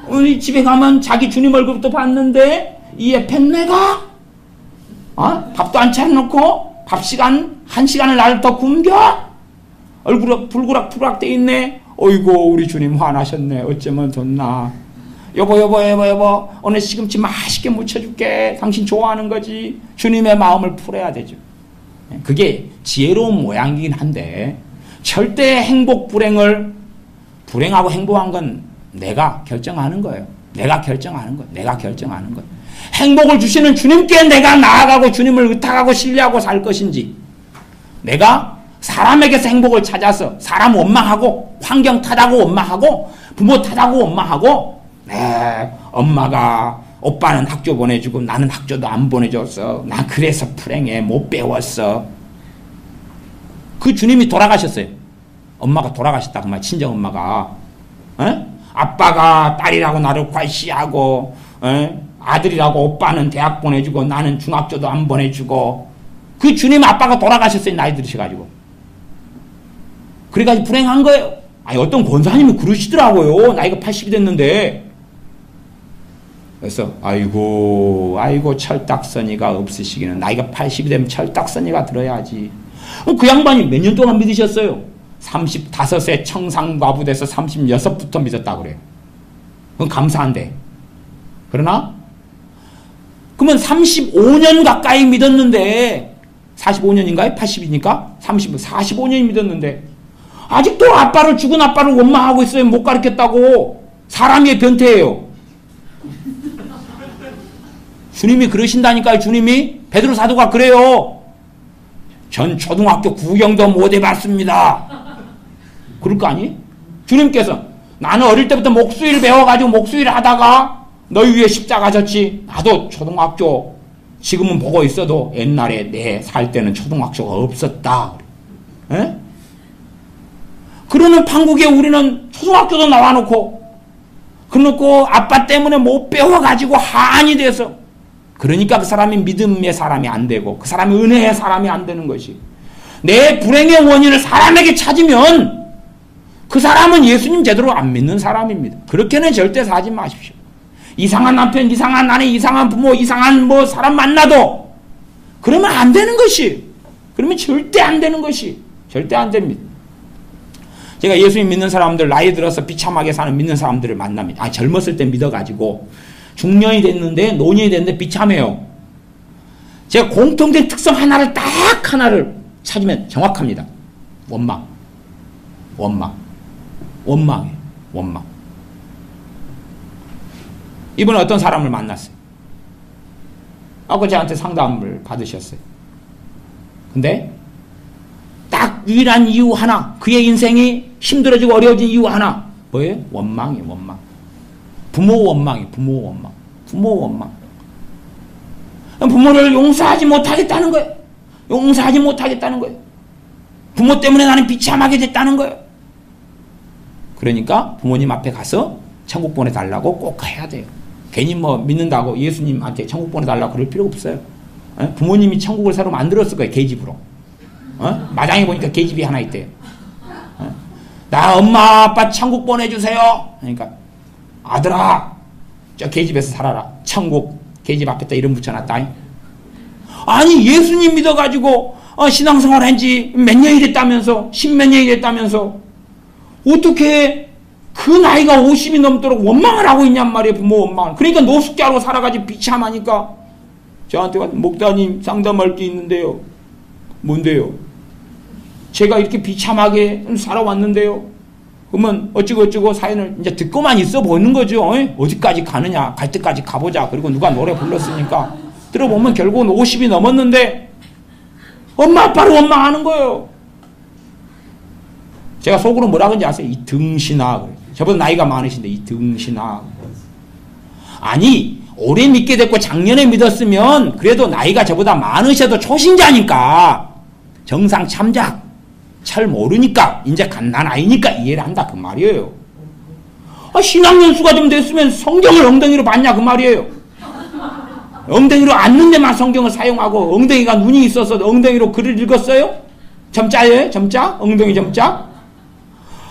우리 집에 가면 자기 주님 얼굴부터 봤는데 이에 팬내가 밥도 안 차려놓고 밥 시간 1시간을 나를 더 굶겨? 얼굴에 불구락불구락 돼 있네. 어이고 우리 주님 화나셨네. 어쩌면 좋나. 여보 오늘 시금치 맛있게 무쳐줄게. 당신 좋아하는 거지. 주님의 마음을 풀어야 되죠. 그게 지혜로운 모양이긴 한데 절대 행복 불행을 불행하고 행복한 건 내가 결정하는 거예요. 내가 결정하는 거예요. 행복을 주시는 주님께 내가 나아가고 주님을 의탁하고 신뢰하고 살 것인지 내가 사람에게서 행복을 찾아서 사람 원망하고 환경 탓하고 원망하고 부모 탓하고 원망하고 엄마가 오빠는 학교 보내주고 나는 학교도 안 보내줬어. 나 그래서 불행해. 못 배웠어. 그 주님이 돌아가셨어요. 엄마가 돌아가셨다 그 말. 친정엄마가 아빠가 딸이라고 나를 괄시하고 아들이라고 오빠는 대학 보내주고 나는 중학교도 안 보내주고 그 주님 아빠가 돌아가셨어요. 나이 들으셔가지고. 그래가지고 불행한 거예요. 아니 어떤 권사님이 그러시더라고요. 나이가 80이 됐는데. 그래서 아이고 철딱서니가 없으시기는 나이가 80이 되면 철딱서니가 들어야지. 그 양반이 몇 년 동안 믿으셨어요? 35세 청산과부돼서 36부터 믿었다고 그래요. 그건 감사한데. 그러나 그러면 35년 가까이 믿었는데 45년인가요? 80이니까 45년이 믿었는데 아직도 죽은 아빠를 원망하고 있어요. 못 가르쳤다고. 사람의 변태예요. 주님이 그러신다니까요. 주님이. 베드로 사도가 그래요. 전 초등학교 구경도 못 해봤습니다. 그럴 거 아니에요? 주님께서 나는 어릴 때부터 목수일 배워가지고 목수일 하다가 너희 위해 십자가 졌지. 나도 초등학교 지금은 보고 있어도 옛날에 내 살 때는 초등학교가 없었다. 에? 그러는 판국에 우리는 초등학교도 나와놓고 그래놓고 아빠 때문에 못 배워가지고 한이 돼서 그러니까 그 사람이 믿음의 사람이 안 되고 그 사람이 은혜의 사람이 안 되는 것이 내 불행의 원인을 사람에게 찾으면 그 사람은 예수님 제대로 안 믿는 사람입니다. 그렇게는 절대 사지 마십시오. 이상한 남편, 이상한 아내, 이상한 부모, 이상한 사람 만나도 그러면 안 되는 것이 그러면 절대 안 되는 것이 절대 안 됩니다. 제가 예수님 믿는 사람들 나이 들어서 비참하게 사는 믿는 사람들을 만납니다. 젊었을 때 믿어가지고 중년이 됐는데 노년이 됐는데 비참해요. 제가 공통된 특성 하나를 찾으면 정확합니다. 원망이에요. 이분은 어떤 사람을 만났어요. 아까 저한테 상담을 받으셨어요. 근데 딱 유일한 이유 하나, 그의 인생이 힘들어지고 어려워진 이유 하나, 뭐예요? 원망이에요. 부모 원망. 부모를 용서하지 못하겠다는 거예요. 부모 때문에 나는 비참하게 됐다는 거예요. 그러니까 부모님 앞에 가서 천국 보내달라고 꼭 해야 돼요. 괜히 믿는다고 예수님한테 천국 보내달라고 그럴 필요 없어요. 부모님이 천국을 새로 만들었을 거예요. 계집으로. 마당에 보니까 계집이 하나 있대요. 나 엄마 아빠 천국 보내주세요. 그러니까 아들아 저 계집에서 살아라. 천국 계집 앞에다 이름 붙여놨다. 아니 예수님 믿어가지고 신앙생활 한지 몇 년이 됐다면서 10몇 년이 됐다면서 어떻게 그 나이가 50이 넘도록 원망을 하고 있냔 말이에요. 부모 원망을. 그러니까 노숙자로 살아가지고 비참하니까 저한테 와서 목사님 상담할 게 있는데요. 뭔데요? 제가 이렇게 비참하게 살아왔는데요. 그러면 어찌고 사연을 이제 듣고만 있어 보는 거죠. 어디까지 가느냐. 갈 때까지 가보자. 그리고 누가 노래 불렀으니까 들어보면 결국은 50이 넘었는데 엄마 아빠를 원망하는 거예요. 제가 속으로 뭐라 그런지 아세요? 이 등신아. 저보다 나이가 많으신데 이 등신아. 아니 오래 믿게 됐고 작년에 믿었으면 그래도 나이가 저보다 많으셔도 초신자니까 정상 참작 잘 모르니까 이제 갓난아이니까 이해를 한다 그 말이에요. 신앙 연수가 좀 됐으면 성경을 엉덩이로 봤냐 그 말이에요. 엉덩이로 앉는 데만 성경을 사용하고 엉덩이가 눈이 있어서 엉덩이로 글을 읽었어요? 점자예요? 점자? 엉덩이 점자?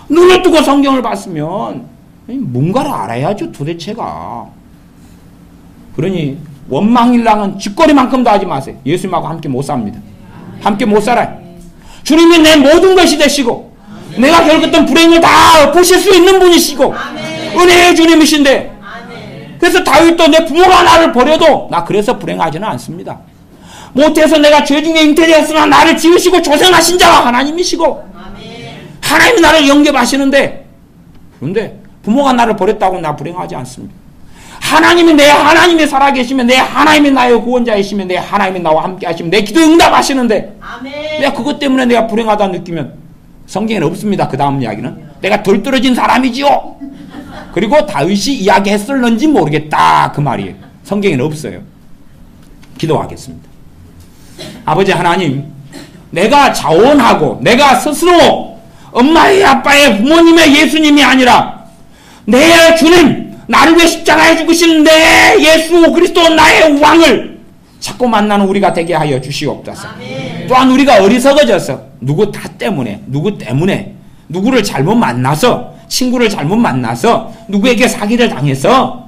눈을 뜨고 성경을 봤으면 뭔가를 알아야죠 도대체가. 그러니 원망일랑은 쥐꼬리만큼도 하지 마세요. 예수님하고 함께 못 삽니다. 함께 못 살아요. 주님이 내 모든 것이 되시고 내가 겪었던 불행을 다 엎으실 수 있는 분이시고 은혜의 주님이신데 그래서 다윗도 내 부모가 나를 버려도 나 그래서 불행하지는 않습니다. 못해서 내가 죄 중에 잉태되었으나 나를 지으시고 조생하신 자가 하나님이시고 하나님이 나를 영접하시는데 그런데 부모가 나를 버렸다고 나 불행하지 않습니다. 하나님이 내 하나님이 살아계시면 내 하나님이 나의 구원자이시면 내 하나님이 나와 함께 하시면 내 기도 응답하시는데 내가 그것 때문에 내가 불행하다 느끼면 성경에는 없습니다. 그 다음 이야기는 내가 덜 떨어진 사람이지요. 그리고 다윗이 이야기했을런지 모르겠다 그 말이에요. 성경에는 없어요. 기도하겠습니다. 아버지 하나님, 내가 자원하고 내가 스스로 엄마의 아빠의 부모님의 예수님이 아니라 내 주님 나를 위해 십자가에 죽으신 내 예수 그리스도 나의 왕을 자꾸 만나는 우리가 되게 하여 주시옵소서. 또한 우리가 어리석어져서 누구 때문에 누구를 잘못 만나서 친구를 잘못 만나서 누구에게 사기를 당해서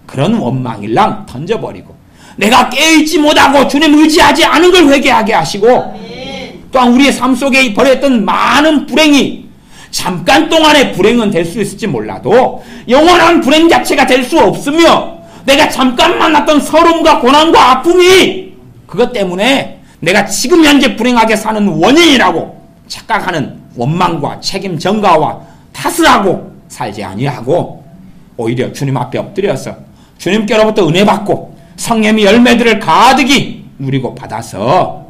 그런 원망일랑 던져버리고 내가 깨있지 못하고 주님 의지하지 않은 걸 회개하게 하시고 또한 우리의 삶 속에 벌였던 많은 불행이 잠깐 동안의 불행은 될 수 있을지 몰라도 영원한 불행 자체가 될 수 없으며 내가 잠깐 만났던 서름과 고난과 아픔이 그것 때문에 내가 지금 현재 불행하게 사는 원인이라고 착각하는 원망과 책임 전가와 탓을 하고 살지 아니하고 오히려 주님 앞에 엎드려서 주님께로부터 은혜 받고 성령의 열매들을 가득히 누리고 받아서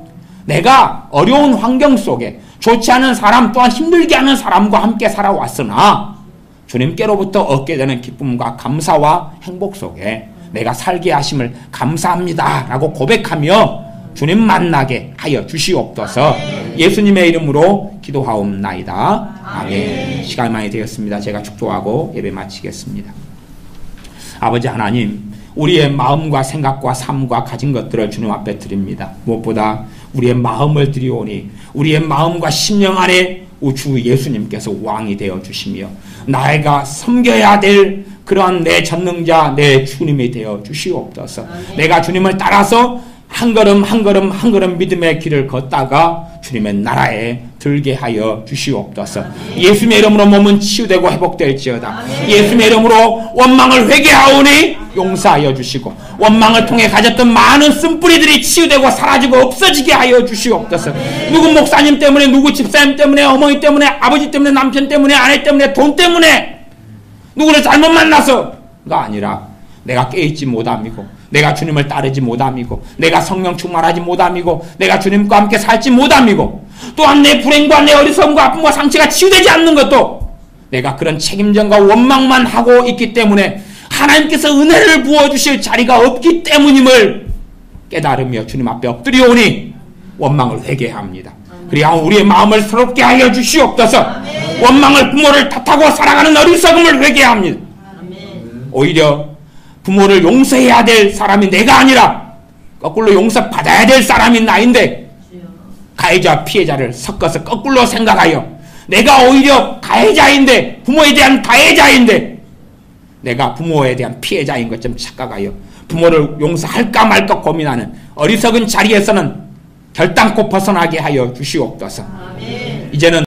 내가 어려운 환경 속에 좋지 않은 사람 또한 힘들게 하는 사람과 함께 살아왔으나 주님께로부터 얻게 되는 기쁨과 감사와 행복 속에 내가 살게 하심을 감사합니다 라고 고백하며 주님 만나게 하여 주시옵소서. 예수님의 이름으로 기도하옵나이다. 아멘. 시간이 많이 되었습니다. 제가 축도하고 예배 마치겠습니다. 아버지 하나님, 우리의 마음과 생각과 삶과 가진 것들을 주님 앞에 드립니다. 무엇보다 우리의 마음을 드리오니 우리의 마음과 심령 안에 주 예수님께서 왕이 되어 주시며 나이가 섬겨야 될 그러한 내 전능자 내 주님이 되어 주시옵소서. 내가 주님을 따라서 한 걸음 한 걸음 한 걸음 믿음의 길을 걷다가 주님의 나라에 들게 하여 주시옵소서. 예수님의 이름으로 몸은 치유되고 회복될지어다. 예수님의 이름으로 원망을 회개하오니 용서하여 주시고 원망을 통해 가졌던 많은 쓴뿌리들이 치유되고 사라지고 없어지게 하여 주시옵소서. 누구 목사님 때문에, 누구 집사님 때문에, 어머니 때문에, 아버지 때문에, 남편 때문에, 아내 때문에, 돈 때문에 누구를 잘못 만나서가 아니라 내가 깨있지 못함이고 내가 주님을 따르지 못함이고 내가 성령 충만하지 못함이고 내가 주님과 함께 살지 못함이고 또한 내 불행과 내 어리석음과 아픔과 상처가 치유되지 않는 것도 내가 그런 책임전과 원망만 하고 있기 때문에 하나님께서 은혜를 부어주실 자리가 없기 때문임을 깨달으며 주님 앞에 엎드려오니 원망을 회개합니다. 그래야 우리의 마음을 새롭게 하여 주시옵소서. 원망을 부모를 탓하고 살아가는 어리석음을 회개합니다. 오히려 부모를 용서해야 될 사람이 내가 아니라 거꾸로 용서받아야 될 사람이 나인데 가해자와 피해자를 섞어서 거꾸로 생각하여 내가 오히려 가해자인데 부모에 대한 가해자인데 내가 부모에 대한 피해자인 것처럼 착각하여 부모를 용서할까 말까 고민하는 어리석은 자리에서는 결단코 벗어나게 하여 주시옵소서. 이제는